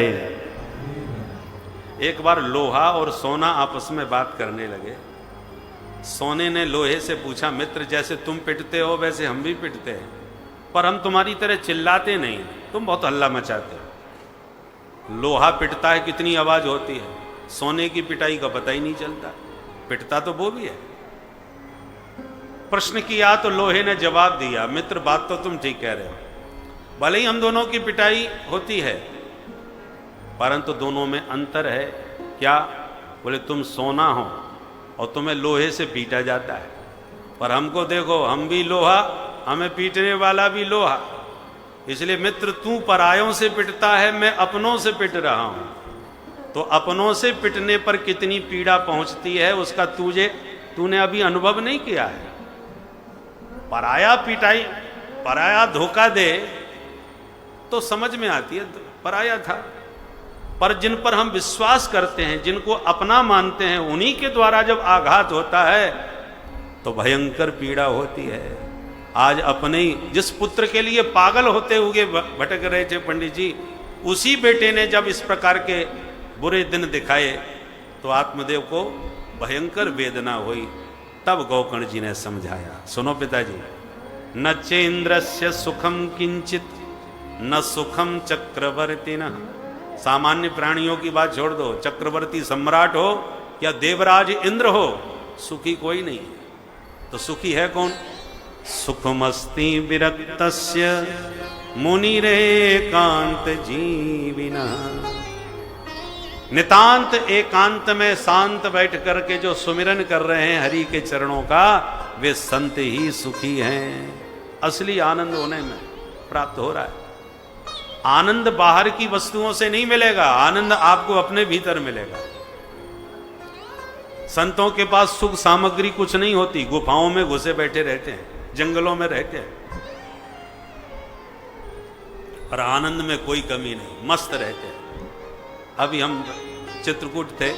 एक बार लोहा और सोना आपस में बात करने लगे। सोने ने लोहे से पूछा, मित्र जैसे तुम पिटते हो वैसे हम भी पिटते हैं, पर हम तुम्हारी तरह चिल्लाते नहीं, तुम बहुत हल्ला मचाते हो। लोहा पिटता है कितनी आवाज होती है, सोने की पिटाई का पता ही नहीं चलता। पिटता तो वो भी है। प्रश्न किया तो लोहे ने जवाब दिया, मित्र बात तो तुम ठीक कह रहे हो, भले ही हम दोनों की पिटाई होती है, परंतु दोनों में अंतर है। क्या? बोले तुम सोना हो और तुम्हें लोहे से पीटा जाता है, पर हमको देखो, हम भी लोहा, हमें पीटने वाला भी लोहा। इसलिए मित्र तू परायों से पिटता है, मैं अपनों से पिट रहा हूं। तो अपनों से पिटने पर कितनी पीड़ा पहुंचती है उसका तूने अभी अनुभव नहीं किया है। पराया पिटाई, पराया धोखा दे तो समझ में आती है, पराया था। पर जिन पर हम विश्वास करते हैं, जिनको अपना मानते हैं, उन्हीं के द्वारा जब आघात होता है तो भयंकर पीड़ा होती है। आज अपने ही जिस पुत्र के लिए पागल होते हुए भटक रहे थे पंडित जी, उसी बेटे ने जब इस प्रकार के बुरे दिन दिखाए तो आत्मदेव को भयंकर वेदना हुई। तब गौकर्ण जी ने समझाया। सुनो पिताजी, न चेन्द्रस्य सुखम किंचित न सुखम चक्रवर्ती न। सामान्य प्राणियों की बात छोड़ दो, चक्रवर्ती सम्राट हो या देवराज इंद्र हो, सुखी कोई नहीं है। तो सुखी है कौन? सुखमस्ति विरक्तस्य मुनिरेकांत जीविनः। नितांत एकांत में शांत बैठ करके जो सुमिरन कर रहे हैं हरि के चरणों का, वे संत ही सुखी हैं। असली आनंद उन्हें में प्राप्त हो रहा है। आनंद बाहर की वस्तुओं से नहीं मिलेगा, आनंद आपको अपने भीतर मिलेगा। संतों के पास सुख सामग्री कुछ नहीं होती, गुफाओं में घुसे बैठे रहते हैं, जंगलों में रहते हैं, पर आनंद में कोई कमी नहीं, मस्त रहते हैं। अभी हम चित्रकूट थे,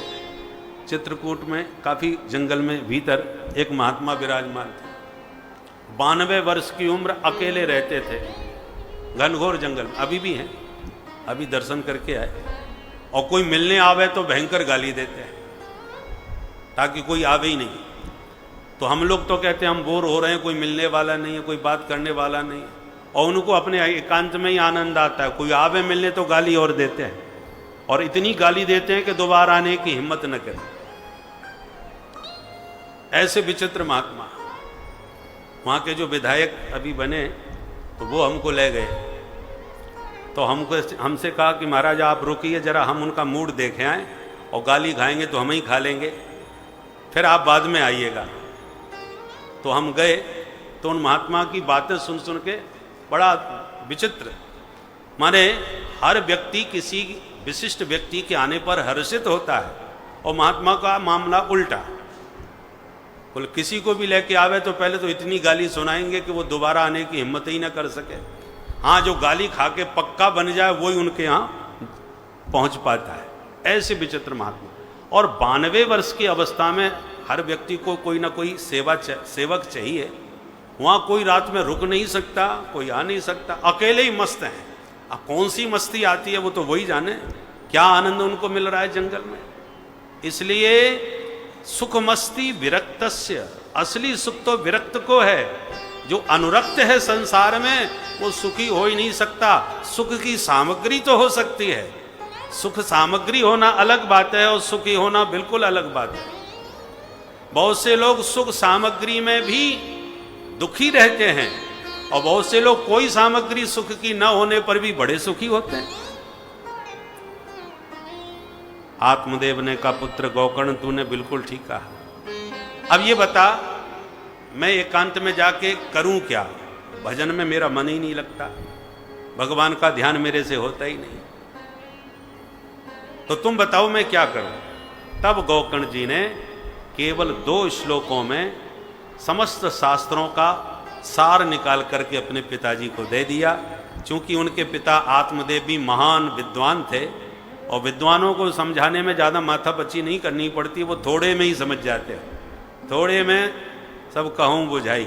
चित्रकूट में काफी जंगल में भीतर एक महात्मा विराजमान थे। 92 वर्ष की उम्र, अकेले रहते थे घनघोर जंगल में, अभी भी हैं, अभी दर्शन करके आए। और कोई मिलने आवे तो भयंकर गाली देते हैं ताकि कोई आवे ही नहीं। तो हम लोग तो कहते हैं हम बोर हो रहे हैं, कोई मिलने वाला नहीं है, कोई बात करने वाला नहीं है, और उनको अपने एकांत में ही आनंद आता है। कोई आवे मिलने तो गाली और देते हैं, और इतनी गाली देते हैं कि दोबारा आने की हिम्मत न करें। ऐसे विचित्र महात्मा। वहाँ के जो विधायक अभी बने तो वो हमको ले गए, तो हमसे कहा कि महाराज आप रुकिए जरा, हम उनका मूड देखे आए, और गाली खाएंगे तो हम ही खा लेंगे, फिर आप बाद में आइएगा। तो हम गए, तो उन महात्मा की बातें सुन सुन के बड़ा विचित्र, माने हर व्यक्ति किसी विशिष्ट व्यक्ति के आने पर हर्षित होता है, और महात्मा का मामला उल्टा। बोले किसी को भी लेके आवे तो पहले तो इतनी गाली सुनाएंगे कि वो दोबारा आने की हिम्मत ही ना कर सके। हाँ, जो गाली खा के पक्का बन जाए वही उनके यहाँ पहुंच पाता है। ऐसे विचित्र महात्मा। और 92 वर्ष की अवस्था में हर व्यक्ति को कोई ना कोई सेवक चाहिए। वहाँ कोई रात में रुक नहीं सकता, कोई आ नहीं सकता, अकेले ही मस्त हैं। अब कौन सी मस्ती आती है वो तो वही जाने, क्या आनंद उनको मिल रहा है जंगल में। इसलिए सुख मस्ती विरक्तस्य, असली सुख तो विरक्त को है। जो अनुरक्त है संसार में वो सुखी हो ही नहीं सकता। सुख की सामग्री तो हो सकती है, सुख सामग्री होना अलग बात है और सुखी होना बिल्कुल अलग बात है। बहुत से लोग सुख सामग्री में भी दुखी रहते हैं और बहुत से लोग कोई सामग्री सुख की न होने पर भी बड़े सुखी होते हैं। आत्मदेव ने कहा, पुत्र गोकर्ण तूने बिल्कुल ठीक कहा। अब ये बता, मैं एकांत में जाके करूं क्या? भजन में मेरा मन ही नहीं लगता, भगवान का ध्यान मेरे से होता ही नहीं, तो तुम बताओ मैं क्या करूं? तब गोकर्ण जी ने केवल 2 श्लोकों में समस्त शास्त्रों का सार निकाल करके अपने पिताजी को दे दिया। चूंकि उनके पिता आत्मदेव भी महान विद्वान थे और विद्वानों को समझाने में ज़्यादा माथापच्ची नहीं करनी पड़ती, वो थोड़े में ही समझ जाते हैं, थोड़े में सब कहूँ बुझाई।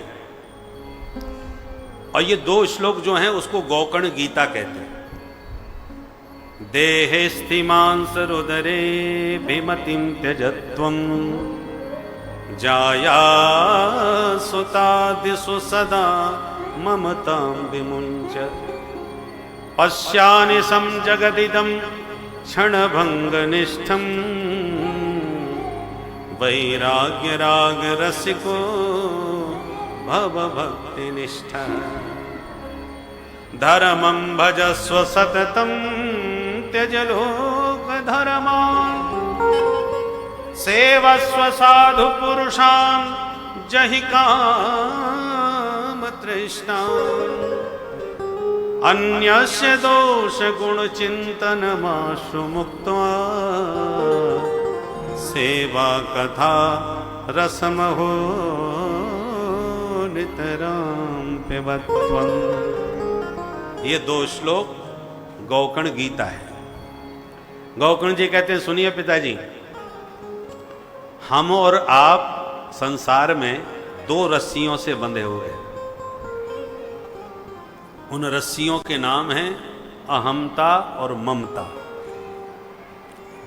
और ये 2 श्लोक जो हैं उसको गोकर्ण गीता कहते हैं। देहे स्थिमांस रुदरे भिमतिम त्यजत्वं जाया सुतादिषु सदा ममतां विमुञ्च पश्यानि संजगदिदं क्षणभङ्गनिष्ठं वैराग्यरागरसिको भवभक्तिनिष्ठः धर्मं भजस्व सततं त्यज लोकधर्मान् सेवस्व साधु पुरुषान् जहि काम तृष्णान् अन्यस्य दोष गुण चिंतनमाशु मुक्त्वा सेवा कथा रसमहो नितरां पिबत्वम्। ये 2 श्लोक गोकर्ण गीता है। गोकर्ण जी कहते हैं, सुनिए पिताजी, हम और आप संसार में 2 रस्सियों से बंधे हुए हैं। उन रस्सियों के नाम हैं अहमता और ममता।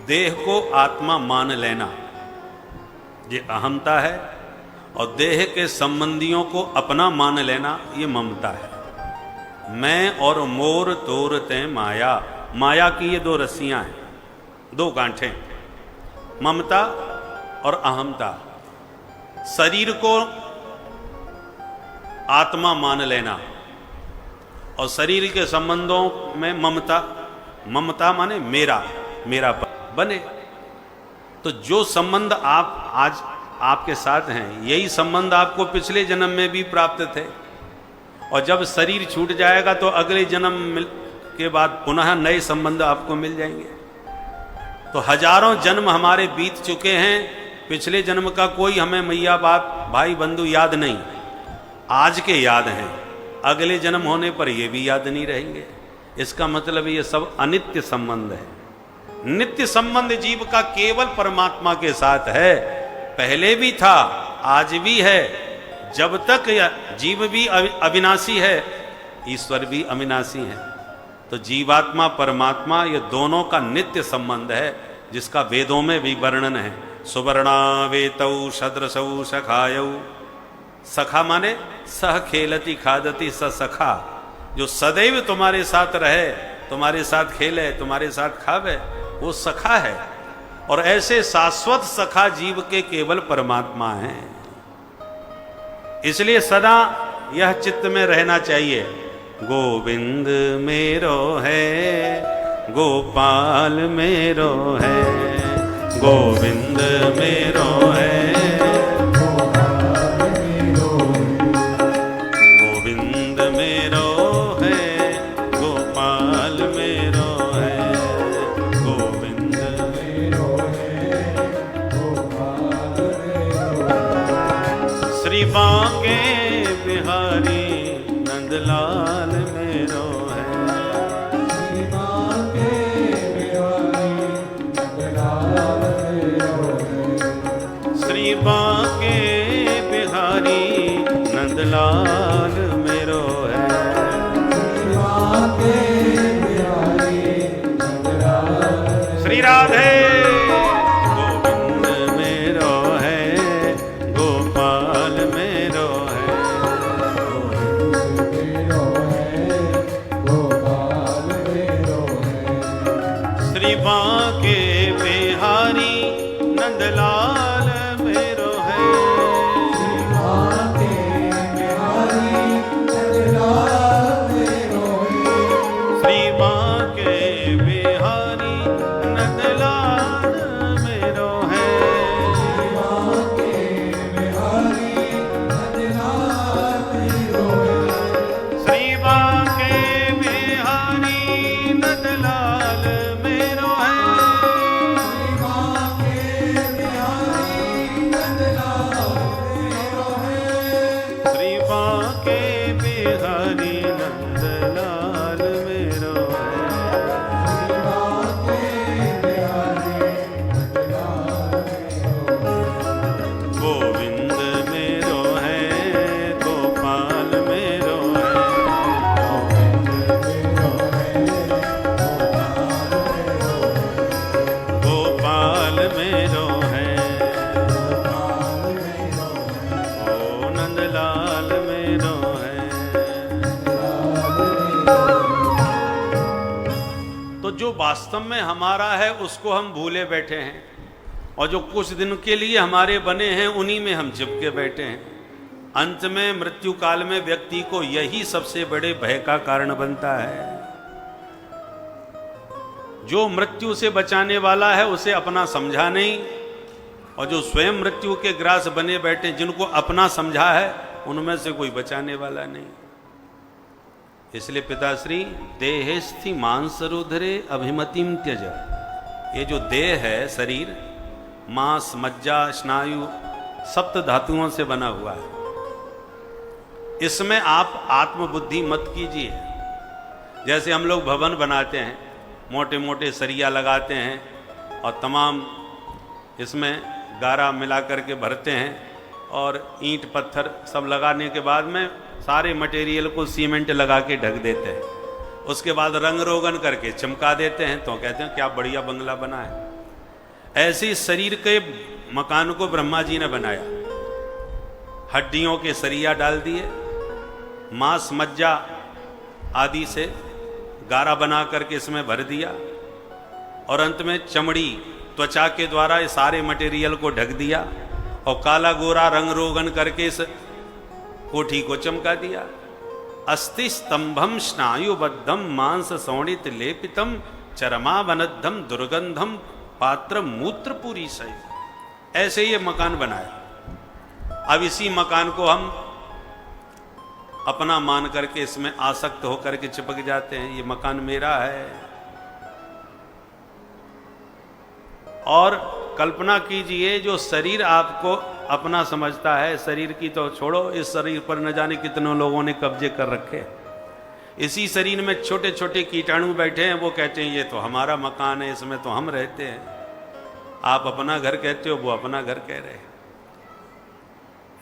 देह को आत्मा मान लेना ये अहमता है, और देह के संबंधियों को अपना मान लेना ये ममता है। मैं और मोर तोरते माया, माया की ये 2 रस्सियां हैं, 2 गांठें, ममता और अहमता। शरीर को आत्मा मान लेना और शरीर के संबंधों में ममता, ममता माने मेरा, मेरा बने। तो जो संबंध आप आज आपके साथ हैं, यही संबंध आपको पिछले जन्म में भी प्राप्त थे, और जब शरीर छूट जाएगा तो अगले जन्म के बाद पुनः नए संबंध आपको मिल जाएंगे। तो हजारों जन्म हमारे बीत चुके हैं, पिछले जन्म का कोई हमें मैया बाप भाई बंधु याद नहीं, आज के याद हैं, अगले जन्म होने पर ये भी याद नहीं रहेंगे। इसका मतलब ये सब अनित्य संबंध है। नित्य संबंध जीव का केवल परमात्मा के साथ है, पहले भी था, आज भी है। जब तक जीव भी अविनाशी है, ईश्वर भी अविनाशी है। तो जीवात्मा परमात्मा ये दोनों का नित्य संबंध है, जिसका वेदों में भी वर्णन है। सुवर्णावेतौ सदृशौ सखायौ, सखा माने सह खेलती खादती स सखा, जो सदैव तुम्हारे साथ रहे, तुम्हारे साथ खेले, तुम्हारे साथ खावे, वो सखा है। और ऐसे शाश्वत सखा जीव के केवल परमात्मा हैं। इसलिए सदा यह चित्त में रहना चाहिए, गोविंद मेरो है, गोपाल मेरो है, गोविंद मेरो है, गोविंद मेरो है, गोपाल मेरो है, गोविंद मेरो है, गोपाल मेरो है। बिहारी नंदलाल मेरो है। श्री बांके बिहारी नंदलाल मेरो है। श्री बांके बिहारी नंदलाल मेरो है। श्री बांके बिहारी नंदलाल श्री राधे गोविंद मेरो है, गोपाल मेरो है। मेरो है, गोपाल मेरो है। श्री बांके बिहारी नंदलाल मेरो है। श्री बांके बिहारी नंदलाल मेरो है। श्री बांके बिहारी नंदलाल मेरो है। श्री बांके बिहारी नंदलाल मेरो है। श्री बांके बिहारी नंदलाल मेरो है। श्री बांके बिहारी नंदलाल मेरो है। श्री बांके बिहारी नंदलाल मेरो है। श्री बांके बिहारी नंदलाल मेरो है। गोविंद मेरो है, गोपाल मेरो है। गोपाल मेरो है, ओ नंदलाल मेरो है। तो जो वास्तव में हमारा है उसको हम भूले बैठे हैं, और जो कुछ दिन के लिए हमारे बने हैं उन्हीं में हम चिपके बैठे हैं। अंत में मृत्यु काल में व्यक्ति को यही सबसे बड़े भय का कारण बनता है। जो मृत्यु से बचाने वाला है उसे अपना समझा नहीं, और जो स्वयं मृत्यु के ग्रास बने बैठे जिनको अपना समझा है उनमें से कोई बचाने वाला नहीं। इसलिए पिताश्री देहेस्थि मांसरुधरे अभिमतिम त्यज, ये जो देह है शरीर मांस मज्जा स्नायु सप्त धातुओं से बना हुआ है, इसमें आप आत्मबुद्धि मत कीजिए। जैसे हम लोग भवन बनाते हैं, मोटे मोटे सरिया लगाते हैं और तमाम इसमें गारा मिला करके भरते हैं, और ईंट पत्थर सब लगाने के बाद में सारे मटेरियल को सीमेंट लगा के ढक देते हैं। उसके बाद रंग रोगन करके चमका देते हैं, तो कहते हैं क्या बढ़िया बंगला बना है। ऐसे ही शरीर के मकान को ब्रह्मा जी ने बनाया, हड्डियों के सरिया डाल दिए, मांस मज्जा आदि से गारा बना करके इसमें भर दिया, और अंत में चमड़ी त्वचा के द्वारा ये सारे मटेरियल को ढक दिया, और काला गोरा रंग रोगन करके इस कोठी को चमका दिया। अस्ति स्तंभम स्नायुबद्धम मांस सौणित लेपितम चरमावनद्धम दुर्गंधम पात्र मूत्रपुरी सही, ऐसे ये मकान बनाया। अब इसी मकान को हम अपना मान करके इसमें आसक्त होकर के चिपक जाते हैं, ये मकान मेरा है। और कल्पना कीजिए जो शरीर आपको अपना समझता है, शरीर की तो छोड़ो, इस शरीर पर न जाने कितने लोगों ने कब्जे कर रखे। इसी शरीर में छोटे छोटे कीटाणु बैठे हैं, वो कहते हैं ये तो हमारा मकान है, इसमें तो हम रहते हैं। आप अपना घर कहते हो, वो अपना घर कह रहे हैं।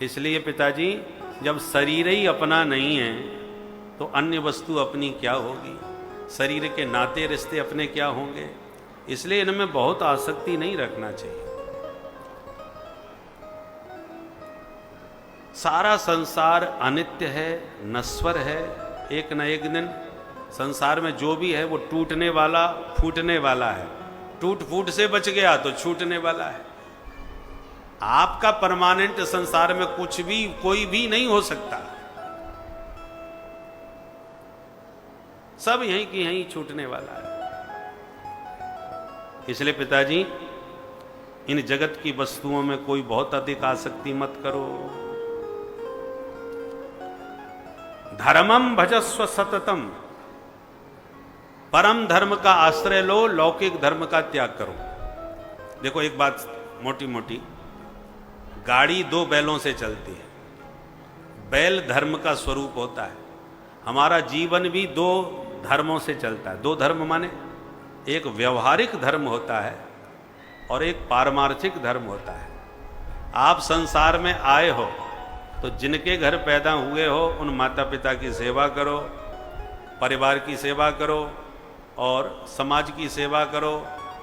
इसलिए पिताजी जब शरीर ही अपना नहीं है तो अन्य वस्तु अपनी क्या होगी, शरीर के नाते रिश्ते अपने क्या होंगे। इसलिए इनमें बहुत आसक्ति नहीं रखना चाहिए। सारा संसार अनित्य है, नश्वर है, एक न एक दिन संसार में जो भी है वो टूटने वाला, फूटने वाला है। टूट फूट से बच गया तो छूटने वाला है। आपका परमानेंट संसार में कुछ भी कोई भी नहीं हो सकता, सब यहीं की यहीं छूटने वाला है। इसलिए पिताजी इन जगत की वस्तुओं में कोई बहुत अधिक आसक्ति मत करो। धर्मम भजस्व सततम, परम धर्म का आश्रय लो, लौकिक धर्म का त्याग करो। देखो एक बात मोटी मोटी, गाड़ी दो बैलों से चलती है, बैल धर्म का स्वरूप होता है। हमारा जीवन भी दो धर्मों से चलता है। दो धर्म माने एक व्यवहारिक धर्म होता है और एक पारमार्थिक धर्म होता है। आप संसार में आए हो तो जिनके घर पैदा हुए हो उन माता पिता की सेवा करो, परिवार की सेवा करो और समाज की सेवा करो।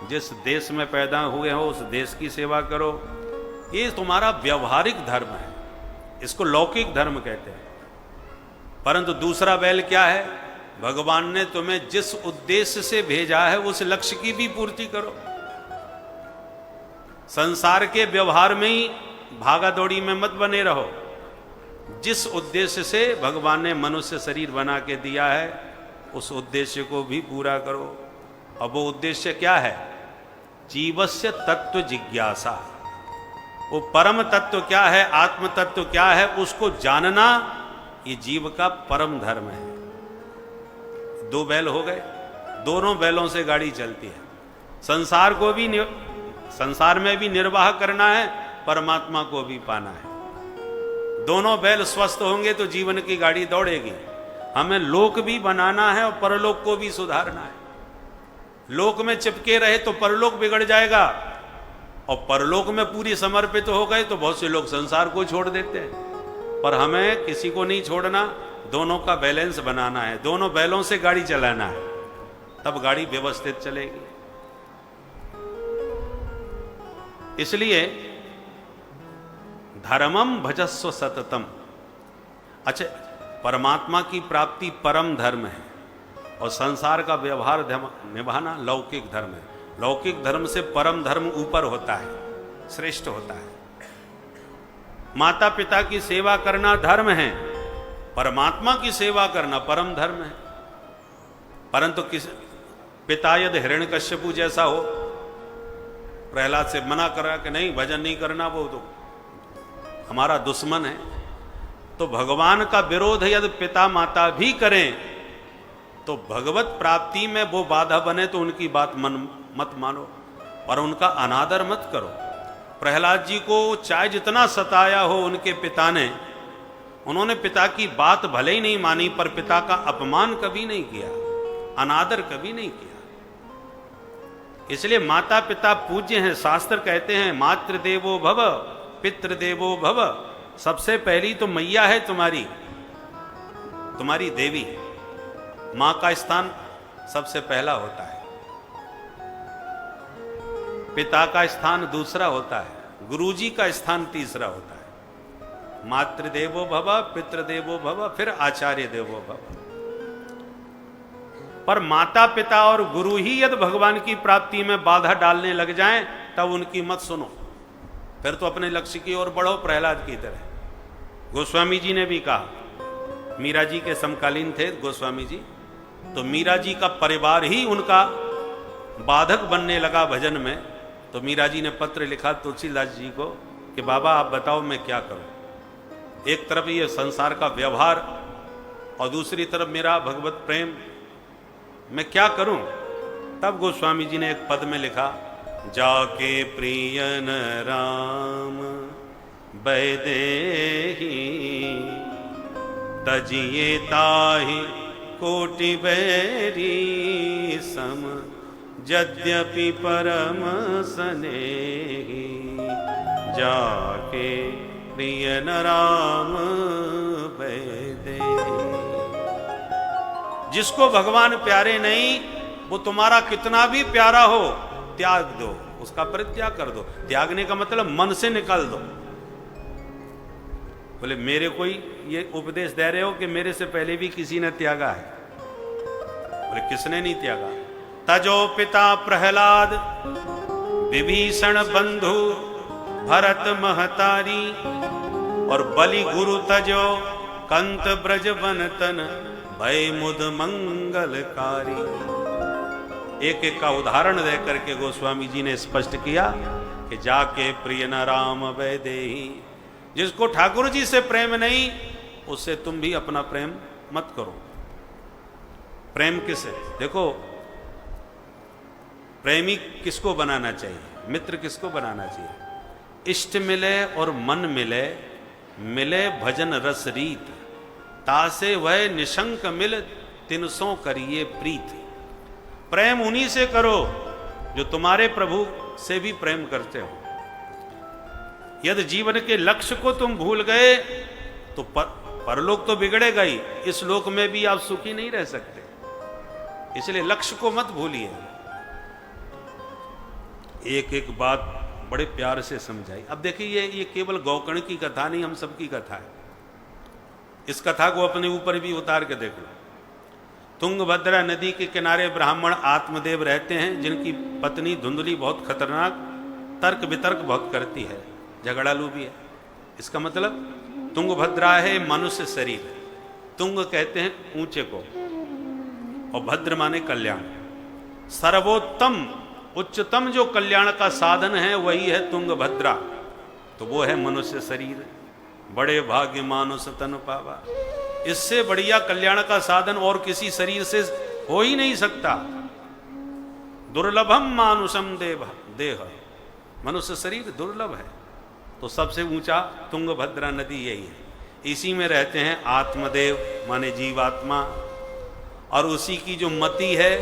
जिस देश में पैदा हुए हो उस देश की सेवा करो। ये तुम्हारा व्यवहारिक धर्म है, इसको लौकिक धर्म कहते हैं। परंतु दूसरा बैल क्या है? भगवान ने तुम्हें जिस उद्देश्य से भेजा है उस लक्ष्य की भी पूर्ति करो। संसार के व्यवहार में ही भागा दौड़ी में मत बने रहो। जिस उद्देश्य से भगवान ने मनुष्य शरीर बना के दिया है उस उद्देश्य को भी पूरा करो। अब वो उद्देश्य क्या है? जीवस्य तत्व जिज्ञासा। वो परम तत्व क्या है, आत्म तत्व क्या है, उसको जानना ये जीव का परम धर्म है। दो बैल हो गए, दोनों बैलों से गाड़ी चलती है। संसार को भी संसार में भी निर्वाह करना है, परमात्मा को भी पाना है। दोनों बैल स्वस्थ होंगे तो जीवन की गाड़ी दौड़ेगी। हमें लोक भी बनाना है और परलोक को भी सुधारना है। लोक में चिपके रहे तो परलोक बिगड़ जाएगा, और परलोक में पूरी समर्पित हो गए तो बहुत से लोग संसार को छोड़ देते हैं। पर हमें किसी को नहीं छोड़ना, दोनों का बैलेंस बनाना है। दोनों बैलों से गाड़ी चलाना है, तब गाड़ी व्यवस्थित चलेगी। इसलिए धर्मम भजस्व सततम। अच्छा, परमात्मा की प्राप्ति परम धर्म है और संसार का व्यवहार निभाना लौकिक धर्म है। लौकिक धर्म से परम धर्म ऊपर होता है, श्रेष्ठ होता है। माता पिता की सेवा करना धर्म है, परमात्मा की सेवा करना परम धर्म है। परंतु किस पिता यदि हिरण्यकश्यपु जैसा हो, प्रहलाद से मना करा कि नहीं भजन नहीं करना, वो तो हमारा दुश्मन है, तो भगवान का विरोध यदि पिता माता भी करें तो भगवत प्राप्ति में वो बाधा बने तो उनकी बात मत मानो और उनका अनादर मत करो। प्रहलाद जी को चाहे जितना सताया हो उनके पिता ने, उन्होंने पिता की बात भले ही नहीं मानी पर पिता का अपमान कभी नहीं किया, अनादर कभी नहीं किया। इसलिए माता पिता पूज्य हैं। शास्त्र कहते हैं मातृदेवो भव पितृदेवो भव। सबसे पहली तो मैया है तुम्हारी देवी। मां का स्थान सबसे पहला होता है, पिता का स्थान दूसरा होता है, गुरुजी का स्थान तीसरा होता है। मातृदेवो भव पितृदेवो भव, फिर आचार्य देवो भव। पर माता पिता और गुरु ही यदि भगवान की प्राप्ति में बाधा डालने लग जाएं तब उनकी मत सुनो, फिर तो अपने लक्ष्य की ओर बढ़ो प्रहलाद की तरह। गोस्वामी जी ने भी कहा, मीरा जी के समकालीन थे गोस्वामी जी, तो मीरा जी का परिवार ही उनका बाधक बनने लगा भजन में। तो मीरा जी ने पत्र लिखा तुलसीदास जी को कि बाबा आप बताओ मैं क्या करूं। एक तरफ ये संसार का व्यवहार और दूसरी तरफ मेरा भगवत प्रेम, मैं क्या करूं। तब गोस्वामी जी ने एक पद में लिखा, जाके प्रियन राम बैदेही तजिए ताहि कोटि बैरी सम यद्यपि परम स्नेही जाके प्रियन राम बैदे। जिसको भगवान प्यारे नहीं वो तुम्हारा कितना भी प्यारा हो त्याग दो, उसका परित्याग कर दो। त्यागने का मतलब मन से निकाल दो। बोले मेरे कोई ये उपदेश दे रहे हो कि मेरे से पहले भी किसी ने त्यागा है। बोले किसने नहीं त्यागा। तजो पिता प्रहलाद विभीषण बंधु भरत महतारी और बलि गुरु तजो कंत ब्रज वन तन भय मुद मंगलकारी। एक एक का उदाहरण दे करके गोस्वामी जी ने स्पष्ट किया कि जाके प्रिय न राम वैदेही। जिसको ठाकुर जी से प्रेम नहीं उससे तुम भी अपना प्रेम मत करो। प्रेम किसे, देखो प्रेमी किसको बनाना चाहिए, मित्र किसको बनाना चाहिए। इष्ट मिले और मन मिले मिले भजन रस रीत, तासे वह निशंक मिल, तिनसों करिए प्रीत। प्रेम उन्हीं से करो जो तुम्हारे प्रभु से भी प्रेम करते हो। यदि जीवन के लक्ष्य को तुम भूल गए तो परलोक तो बिगड़ेगा ही, इस लोक में भी आप सुखी नहीं रह सकते। इसलिए लक्ष्य को मत भूलिए। एक एक बात बड़े प्यार से समझाई। अब देखिए ये केवल गौकर्ण की कथा नहीं, हम सबकी कथा है। इस कथा को अपने ऊपर भी उतार के देख लो। तुंगभद्रा नदी के किनारे ब्राह्मण आत्मदेव रहते हैं, जिनकी पत्नी धुंधली बहुत खतरनाक तर्क वितर्क बहुत करती है, झगड़ालू भी है। इसका मतलब तुंगभद्रा है मनुष्य शरीर, तुंग कहते हैं ऊंचे को, और भद्र माने कल्याण। सर्वोत्तम उच्चतम जो कल्याण का साधन है वही है तुंगभद्रा, तो वो है मनुष्य शरीर। बड़े भाग्य मानुष तन पावा, इससे बढ़िया कल्याण का साधन और किसी शरीर से हो ही नहीं सकता। दुर्लभम मानुषम देह, मनुष्य शरीर दुर्लभ है। तो सबसे ऊंचा तुंगभद्रा नदी यही है। इसी में रहते हैं आत्मदेव माने जीवात्मा, और उसी की जो मति है,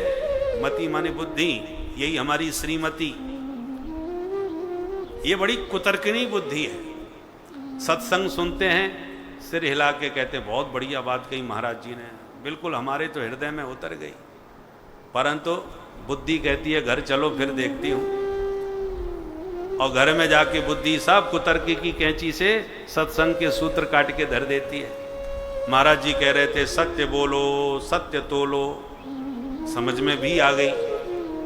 मति माने बुद्धि, यही हमारी श्रीमती। ये बड़ी कुतर्किणी बुद्धि है। सत्संग सुनते हैं, सिर हिला के कहते हैं बहुत बढ़िया बात कही महाराज जी ने, बिल्कुल हमारे तो हृदय में उतर गई। परंतु बुद्धि कहती है घर चलो फिर देखती हूं, और घर में जाके बुद्धि सब कुतर्की की कैंची से सत्संग के सूत्र काट के धर देती है। महाराज जी कह रहे थे सत्य बोलो सत्य तोलो, समझ में भी आ गई,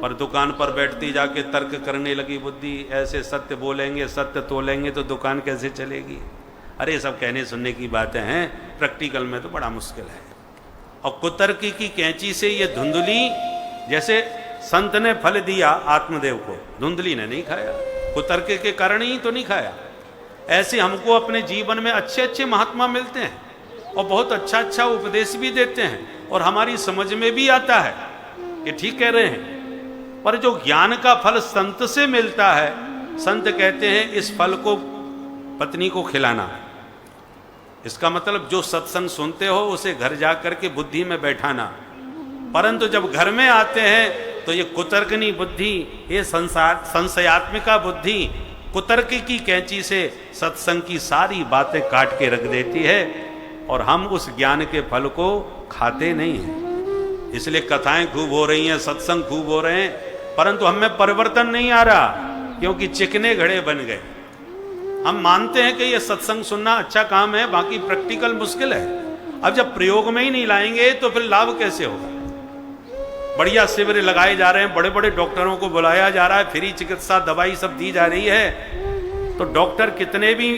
पर दुकान पर बैठती जाके तर्क करने लगी बुद्धि। ऐसे सत्य बोलेंगे सत्य तोलेंगे तो दुकान कैसे चलेगी। अरे सब कहने सुनने की बातें हैं, प्रैक्टिकल में तो बड़ा मुश्किल है। और कुतर्की की कैंची से ये धुंधली, जैसे संत ने फल दिया आत्मदेव को, धुंधली ने नहीं खाया, कुतर्क के कारण ही तो नहीं खाया। ऐसे हमको अपने जीवन में अच्छे अच्छे महात्मा मिलते हैं और बहुत अच्छा अच्छा उपदेश भी देते हैं, और हमारी समझ में भी आता है कि ठीक कह रहे हैं। पर जो ज्ञान का फल संत से मिलता है, संत कहते हैं इस फल को पत्नी को खिलाना। इसका मतलब जो सत्संग सुनते हो उसे घर जा करके बुद्धि में बैठाना। परंतु जब घर में आते हैं तो ये कुतर्कनी बुद्धि, ये संशयात्मिका बुद्धि कुतर्क की कैंची से सत्संग की सारी बातें काट के रख देती है, और हम उस ज्ञान के फल को खाते नहीं हैं। इसलिए कथाएं खूब हो रही हैं, सत्संग खूब हो रहे हैं, परंतु हमें परिवर्तन नहीं आ रहा, क्योंकि चिकने घड़े बन गए। हम मानते हैं कि ये सत्संग सुनना अच्छा काम है, बाकी प्रैक्टिकल मुश्किल है। अब जब प्रयोग में ही नहीं लाएंगे तो फिर लाभ कैसे होगा। बढ़िया शिविर लगाए जा रहे हैं, बड़े बड़े डॉक्टरों को बुलाया जा रहा है, फ्री चिकित्सा दवाई सब दी जा रही है, तो डॉक्टर कितने भी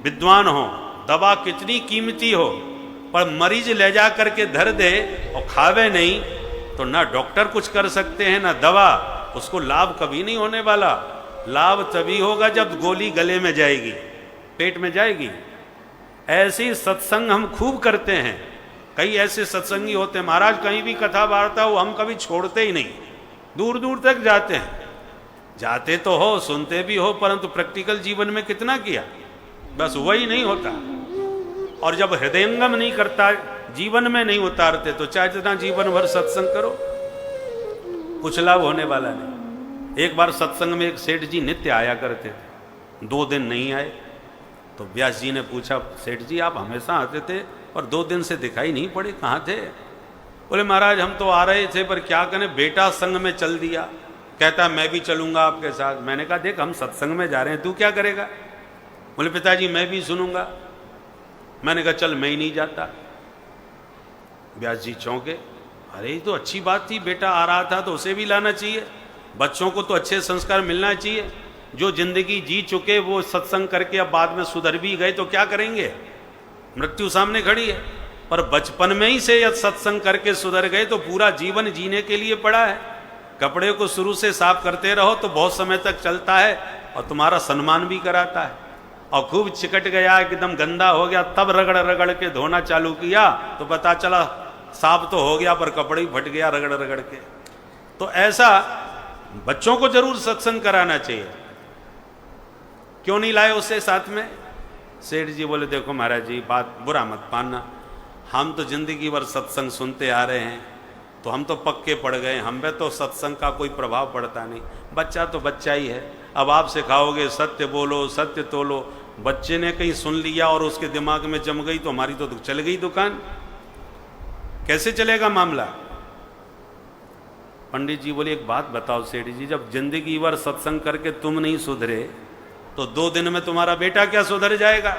विद्वान हो, दवा कितनी कीमती हो, पर मरीज ले जा करके धर दे और खावे नहीं, तो ना डॉक्टर कुछ कर सकते हैं ना दवा, उसको लाभ कभी नहीं होने वाला। लाभ तभी होगा जब गोली गले में जाएगी, पेट में जाएगी। ऐसी सत्संग हम खूब करते हैं। कई ऐसे सत्संगी होते हैं, महाराज कहीं भी कथा वार्ता हो हम कभी छोड़ते ही नहीं, दूर दूर तक जाते हैं। जाते तो हो, सुनते भी हो, परंतु प्रैक्टिकल जीवन में कितना किया, बस वही नहीं होता। और जब हृदयंगम नहीं करता, जीवन में नहीं उतारते, तो चाहे जितना जीवन भर सत्संग करो कुछ लाभ होने वाला नहीं। एक बार सत्संग में एक सेठ जी नित्य आया करते थे, 2 दिन नहीं आए, तो व्यास जी ने पूछा सेठ जी आप हमेशा आते थे और 2 दिन से दिखाई नहीं पड़े, कहाँ थे। बोले महाराज हम तो आ रहे थे, पर क्या करें बेटा संग में चल दिया, कहता मैं भी चलूंगा आपके साथ। मैंने कहा देख हम सत्संग में जा रहे हैं, तू क्या करेगा। बोले पिताजी मैं भी सुनूंगा। मैंने कहा चल मैं ही नहीं जाता। व्यास जी चौंके, अरे ये तो अच्छी बात थी, बेटा आ रहा था तो उसे भी लाना चाहिए, बच्चों को तो अच्छे संस्कार मिलना चाहिए। जो जिंदगी जी चुके वो सत्संग करके अब बाद में सुधर भी गए तो क्या करेंगे, मृत्यु सामने खड़ी है। पर बचपन में ही से यदि सत्संग करके सुधर गए तो पूरा जीवन जीने के लिए पड़ा है। कपड़े को शुरू से साफ करते रहो तो बहुत समय तक चलता है और तुम्हारा सम्मान भी कराता है। और खूब चिकट गया एकदम गंदा हो गया, तब रगड़ रगड़ के धोना चालू किया तो पता चला साफ तो हो गया पर कपड़े ही फट गया रगड़ रगड़ के। तो ऐसा बच्चों को जरूर सत्संग कराना चाहिए। क्यों नहीं लाए उसे साथ में, सेठ जी बोले देखो महाराज जी, बात बुरा मत मानना, हम तो जिंदगी भर सत्संग सुनते आ रहे हैं, तो हम तो पक्के पड़ गए, हम पे तो सत्संग का कोई प्रभाव पड़ता नहीं, बच्चा तो बच्चा ही है। अब आप सिखाओगे सत्य बोलो सत्य तोलो, बच्चे ने कहीं सुन लिया और उसके दिमाग में जम गई तो हमारी तो चल गई दुकान, कैसे चलेगा मामला। पंडित जी बोले एक बात बताओ सेठ जी, जब जिंदगी भर सत्संग करके तुम नहीं सुधरे तो 2 दिन में तुम्हारा बेटा क्या सुधर जाएगा।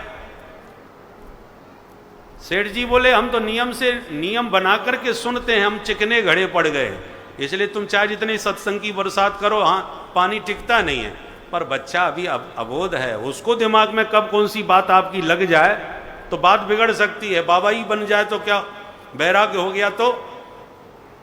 सेठ जी बोले हम तो नियम बना करके सुनते हैं, हम चिकने घड़े पड़ गए, इसलिए तुम चाहे जितनी सत्संग की बरसात करो, हाँ पानी टिकता नहीं है। पर बच्चा अभी अबोध है, उसको दिमाग में कब कौन सी बात आपकी लग जाए तो बात बिगड़ सकती है, बाबा ही बन जाए तो क्या बैराग्य हो गया।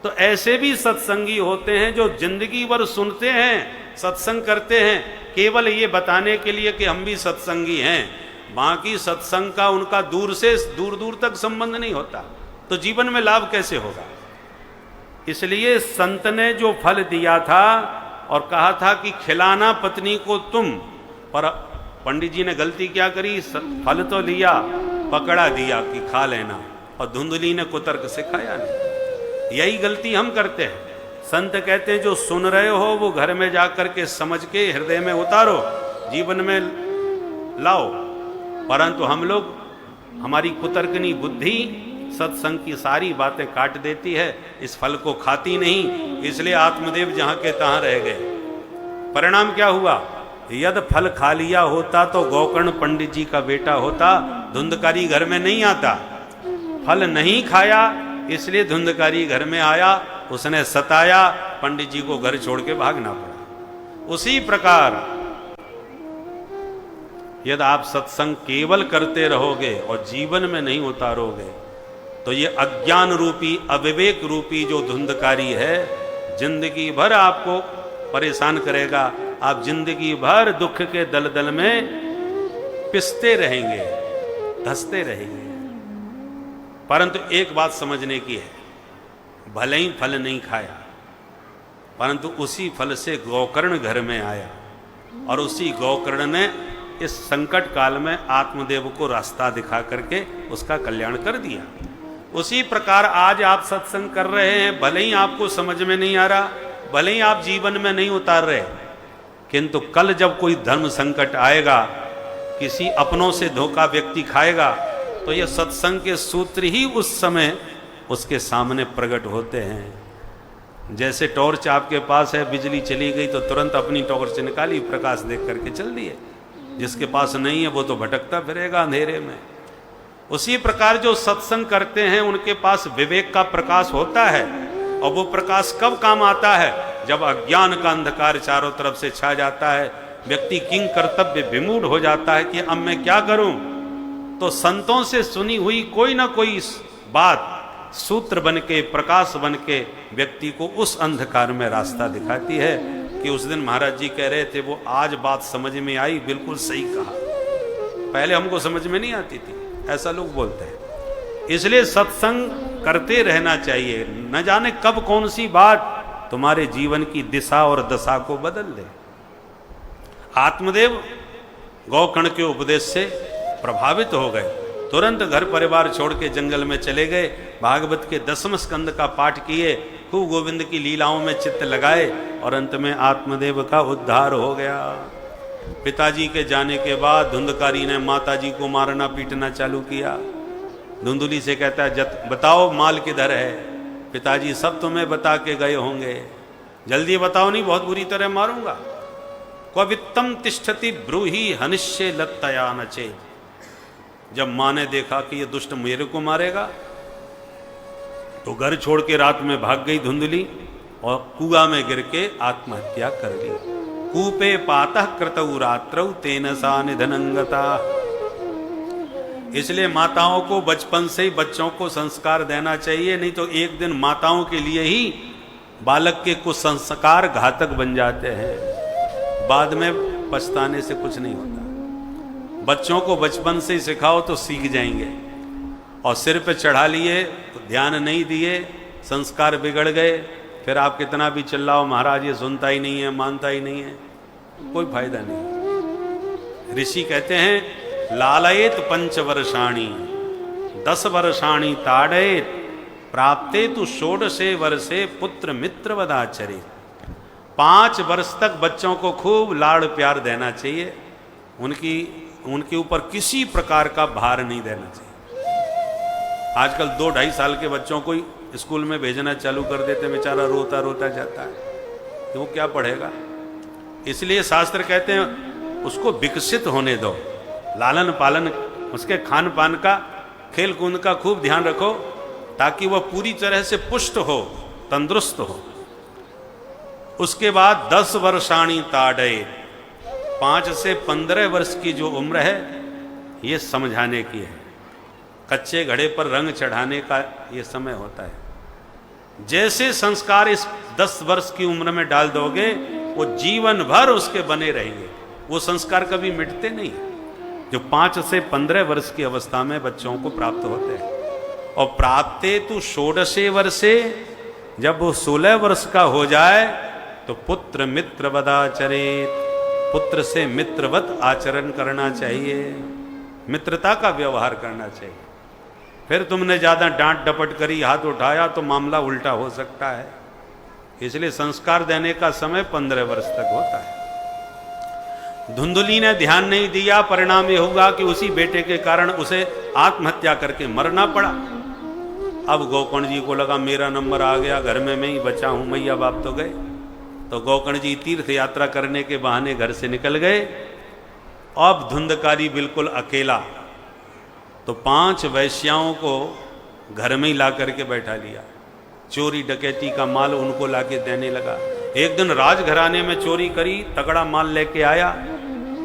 तो ऐसे भी सत्संगी होते हैं जो जिंदगी भर सुनते हैं, सत्संग करते हैं, केवल ये बताने के लिए कि हम भी सत्संगी हैं, बाकी सत्संग का उनका दूर से दूर तक संबंध नहीं होता, तो जीवन में लाभ कैसे होगा। इसलिए संत ने जो फल दिया था और कहा था कि खिलाना पत्नी को तुम, पर पंडित जी ने गलती क्या करी, फल तो लिया, पकड़ा दिया कि खा लेना, और धुंधली ने कुतर्क से खाया नहीं। यही गलती हम करते हैं। संत कहते हैं जो सुन रहे हो वो घर में जाकर के समझ के हृदय में उतारो, जीवन में लाओ, परंतु हम लोग, हमारी कुतर्कनी बुद्धि सत्संग की सारी बातें काट देती है, इस फल को खाती नहीं, इसलिए आत्मदेव जहां के तहां रह गए। परिणाम क्या हुआ, यदि फल खा लिया होता तो गोकर्ण पंडित जी का बेटा होता, धुंधकारी घर में नहीं आता। फल नहीं खाया इसलिए धुंधकारी घर में आया, उसने सताया, पंडित जी को घर छोड़ के भागना पड़ा। उसी प्रकार यदि आप सत्संग केवल करते रहोगे और जीवन में नहीं उतारोगे तो ये अज्ञान रूपी, अविवेक रूपी जो धुंधकारी है, जिंदगी भर आपको परेशान करेगा। आप जिंदगी भर दुख के दलदल में पिसते रहेंगे, धंसते रहेंगे। परंतु एक बात समझने की है, भले ही फल नहीं खाया, परंतु उसी फल से गोकर्ण घर में आया, और उसी गोकर्ण ने इस संकट काल में आत्मदेव को रास्ता दिखा करके उसका कल्याण कर दिया। उसी प्रकार आज आप सत्संग कर रहे हैं, भले ही आपको समझ में नहीं आ रहा, भले ही आप जीवन में नहीं उतार रहे, किंतु कल जब कोई धर्म संकट आएगा, किसी अपनों से धोखा व्यक्ति खाएगा, तो ये सत्संग के सूत्र ही उस समय उसके सामने प्रकट होते हैं। जैसे टॉर्च आपके पास है, बिजली चली गई तो तुरंत अपनी टॉर्च निकाली, प्रकाश देख करके चल दिए। जिसके पास नहीं है वो तो भटकता फिरेगा अंधेरे में। उसी प्रकार जो सत्संग करते हैं उनके पास विवेक का प्रकाश होता है, और वो प्रकाश कब काम आता है, जब अज्ञान का अंधकार चारों तरफ से छा जाता है, व्यक्ति किंग कर्तव्य विमूढ़ हो जाता है कि अब मैं क्या करूं। तो संतों से सुनी हुई कोई ना कोई बात सूत्र बन के, प्रकाश बन के व्यक्ति को उस अंधकार में रास्ता दिखाती है। कि उस दिन महाराज जी कह रहे थे, वो आज बात समझ में आई, बिल्कुल सही कहा, पहले हमको समझ में नहीं आती थी, ऐसा लोग बोलते हैं। इसलिए सत्संग करते रहना चाहिए, न जाने कब कौन सी बात तुम्हारे जीवन की दिशा और दशा को बदल दे। आत्मदेव गोकर्ण के उपदेश से प्रभावित हो गए, तुरंत घर परिवार छोड़ के जंगल में चले गए, भागवत के 10वें स्कंद का पाठ किए, खूब गोविंद की लीलाओं में चित्त लगाए, और अंत में आत्मदेव का उद्धार हो गया। पिताजी के जाने के बाद धुंधकारी ने माताजी को मारना पीटना चालू किया। धुंधुली से कहता है, बताओ माल किधर है। पिताजी सब तुम्हें बता के गए होंगे, जल्दी बताओ नहीं बहुत बुरी तरह मारूंगा। क्ववित्तम तिष्ठति ब्रूहि हनिष्ये लत्तया नचे। जब माँ ने देखा कि ये दुष्ट मेरे को मारेगा तो घर छोड़ के रात में भाग गई धुंधली, और कुआं में गिर के आत्महत्या कर ली। कूपे पातः कृतौ रात्रौ तेन सा निधनंगता। इसलिए माताओं को बचपन से ही बच्चों को संस्कार देना चाहिए, नहीं तो एक दिन माताओं के लिए ही बालक के कुछ संस्कार घातक बन जाते हैं, बाद में पछताने से कुछ नहीं होता। बच्चों को बचपन से ही सिखाओ तो सीख जाएंगे, और सिर पे चढ़ा लिए तो ध्यान नहीं दिए, संस्कार बिगड़ गए, फिर आप कितना भी चिल्लाओ महाराज ये सुनता ही नहीं है, मानता ही नहीं है, कोई फायदा नहीं। ऋषि कहते हैं लालयेत 5 वर्षाणि 10 वर्षाणि ताड़येत प्राप्ते तु षोडशे वर्षे पुत्र मित्र वदाचरे। 5 वर्ष तक बच्चों को खूब लाड़ प्यार देना चाहिए, उनके ऊपर किसी प्रकार का भार नहीं देना चाहिए। आजकल 2-2.5 साल के बच्चों को स्कूल में भेजना चालू कर देते, बेचारा रोता रोता जाता है, तो वो क्या पढ़ेगा। इसलिए शास्त्र कहते हैं उसको विकसित होने दो, लालन पालन, उसके खान पान का, खेल कूद का खूब ध्यान रखो, ताकि वह पूरी तरह से पुष्ट हो, तंदुरुस्त हो। उसके बाद 10 वर्षाणी ताड़े, 5 से 15 वर्ष की जो उम्र है ये समझाने की है, कच्चे घड़े पर रंग चढ़ाने का ये समय होता है। जैसे संस्कार इस 10 वर्ष की उम्र में डाल दोगे वो जीवन भर उसके बने रहेंगे, वो संस्कार कभी मिटते नहीं, जो 5 से 15 वर्ष की अवस्था में बच्चों को प्राप्त होते हैं। और प्राप्ते तो षोडशे वर्षे, जब वो 16 वर्ष का हो जाए तो पुत्र मित्र वदाचरेत, पुत्र से मित्रवत आचरण करना चाहिए, मित्रता का व्यवहार करना चाहिए। फिर तुमने ज़्यादा डांट डपट करी, हाथ उठाया तो मामला उल्टा हो सकता है। इसलिए संस्कार देने का समय 15 वर्ष तक होता है। धुंधली ने ध्यान नहीं दिया, परिणाम ये होगा कि उसी बेटे के कारण उसे आत्महत्या करके मरना पड़ा। अब गोकर्ण जी को लगा मेरा नंबर आ गया, घर में मैं ही बचा हूं, मैया बाप तो गए। तो गोकर्ण जी तीर्थ यात्रा करने के बहाने घर से निकल गए। अब धुंधकारी बिल्कुल अकेला, तो 5 वैश्याओं को घर में ही ला करके बैठा लिया, चोरी डकैती का माल उनको लाके देने लगा। एक दिन राजघराने में चोरी करी, तगड़ा माल लेके आया,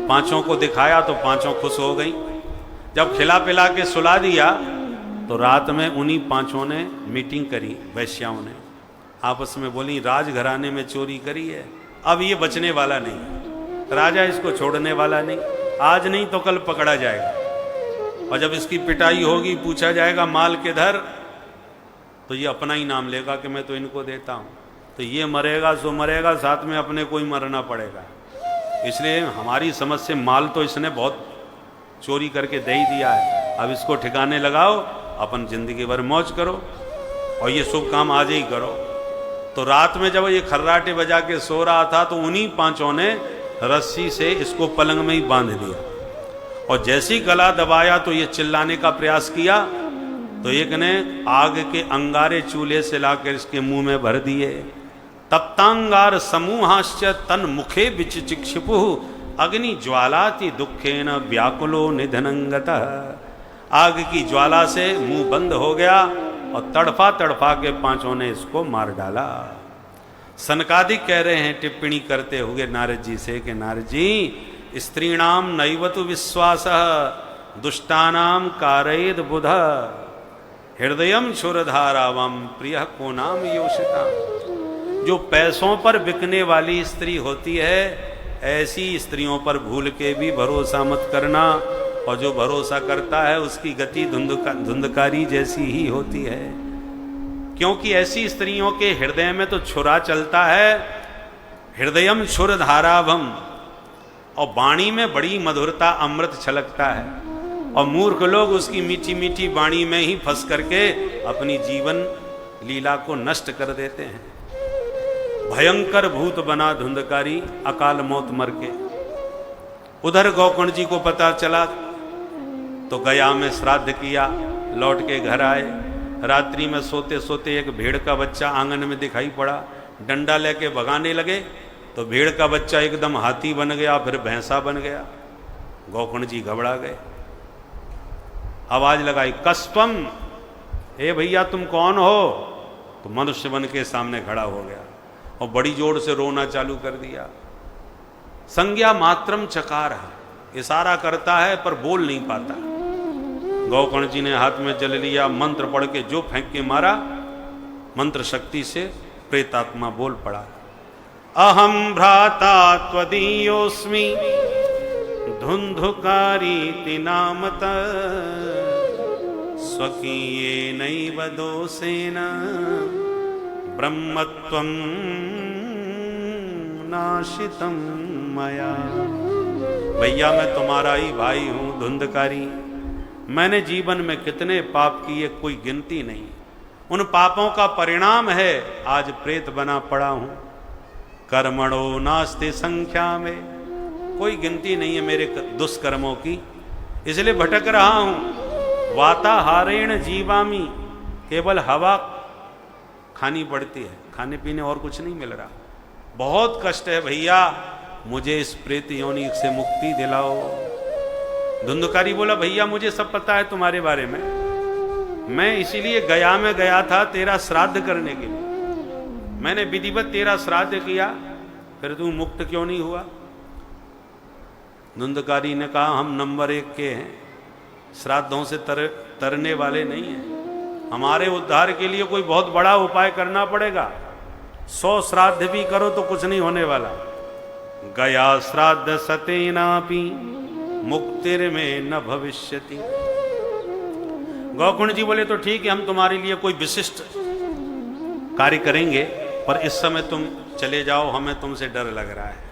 5 को दिखाया तो 5 खुश हो गई। जब खिला पिला के सुला दिया तो रात में उन्हीं 5 ने मीटिंग करी, वैश्याओं ने आपस में बोली राजघराने में चोरी करी है, अब ये बचने वाला नहीं, राजा इसको छोड़ने वाला नहीं, आज नहीं तो कल पकड़ा जाएगा। और जब इसकी पिटाई होगी, पूछा जाएगा माल किधर, तो ये अपना ही नाम लेगा कि मैं तो इनको देता हूँ, तो ये मरेगा सो मरेगा, साथ में अपने को ही मरना पड़ेगा। इसलिए हमारी समझ से माल तो इसने बहुत चोरी करके दे ही दिया है, अब इसको ठिकाने लगाओ, अपन जिंदगी भर मौज करो और ये शुभ काम आज ही करो। तो रात में जब ये खर्राटे बजा के सो रहा था तो उन्हीं 5 ने रस्सी से इसको पलंग में ही बांध दिया, और जैसे ही गला दबाया तो ये चिल्लाने का प्रयास किया, तो एक ने आग के अंगारे चूल्हे से लाकर इसके मुंह में भर दिए। तप्तांगार समूहाश्च तन मुखे विचिक्षिपु अग्नि ज्वालाति दुखेन व्याकुलो निधनंगतः। आग की ज्वाला से मुंह बंद हो गया और तड़फा तड़फा के 5 ने इसको मार डाला। सनकादिक कह रहे हैं टिप्पणी करते हुए नारद जी से कि नारद जी, स्त्रीणाम नैवतु विश्वास दुष्टानाम कारयेद बुध हृदयम क्षुरधारावम प्रिय को नाम योषिता। जो पैसों पर बिकने वाली स्त्री होती है, ऐसी स्त्रियों पर भूल के भी भरोसा मत करना, और जो भरोसा करता है उसकी गति धुंधकारी जैसी ही होती है, क्योंकि ऐसी स्त्रियों के हृदय में तो छुरा चलता है, हृदयम क्षुरधारावम, और वाणी में बड़ी मधुरता अमृत छलकता है, और मूर्ख लोग उसकी मीठी मीठी वाणी में ही फंस करके अपनी जीवन लीला को नष्ट कर देते हैं। भयंकर भूत बना धुंधकारी, अकाल मौत मर के। उधर गोकर्ण जी को पता चला तो गया में श्राद्ध किया, लौट के घर आए। रात्रि में सोते सोते एक भेड़ का बच्चा आंगन में दिखाई पड़ा, डंडा लेके भगाने लगे तो भेड़ का बच्चा एकदम हाथी बन गया, फिर भैंसा बन गया। गोकर्ण जी घबरा गए, आवाज लगाई कस्पम, ए भैया तुम कौन हो? तो मनुष्य बन के सामने खड़ा हो गया और बड़ी जोर से रोना चालू कर दिया। संज्ञा मात्रम चकार, इशारा करता है पर बोल नहीं पाता। गोकर्ण जी ने हाथ में जल लिया, मंत्र पढ़ के जो फेंक के मारा, मंत्र शक्ति से प्रेतात्मा बोल पड़ा, अहम भ्राता त्वदीयोस्मि धुंधुकारीति नामतः स्वकीयेनैव दोषेण ब्रह्मत्वं नाशितं मया। भैया मैं तुम्हारा ही भाई हूं धुंधकारी। मैंने जीवन में कितने पाप किए कोई गिनती नहीं। उन पापों का परिणाम है आज प्रेत बना पड़ा हूं। कर्मणो नास्ति संख्या में, कोई गिनती नहीं है मेरे दुष्कर्मों की, इसलिए भटक रहा हूं। वाताहारेण जीवामी, केवल हवा खानी पड़ती है, खाने पीने और कुछ नहीं मिल रहा। बहुत कष्ट है भैया, मुझे इस प्रेत योनि से मुक्ति दिलाओ। धुंधकारी बोला भैया मुझे सब पता है तुम्हारे बारे में, मैं इसीलिए गया में गया था तेरा श्राद्ध करने के लिए। मैंने विधिवत तेरा श्राद्ध किया, फिर तू मुक्त क्यों नहीं हुआ? धुंधकारी ने कहा हम नंबर 1 के हैं, श्राद्धों से तरने वाले नहीं हैं। हमारे उद्धार के लिए कोई बहुत बड़ा उपाय करना पड़ेगा। 100 श्राद्ध भी करो तो कुछ नहीं होने वाला। गया श्राद्ध सतेनापि मुक्तिर में न भविष्यति। गौकुंड जी बोले तो ठीक है, हम तुम्हारे लिए कोई विशिष्ट कार्य करेंगे, पर इस समय तुम चले जाओ, हमें तुमसे डर लग रहा है।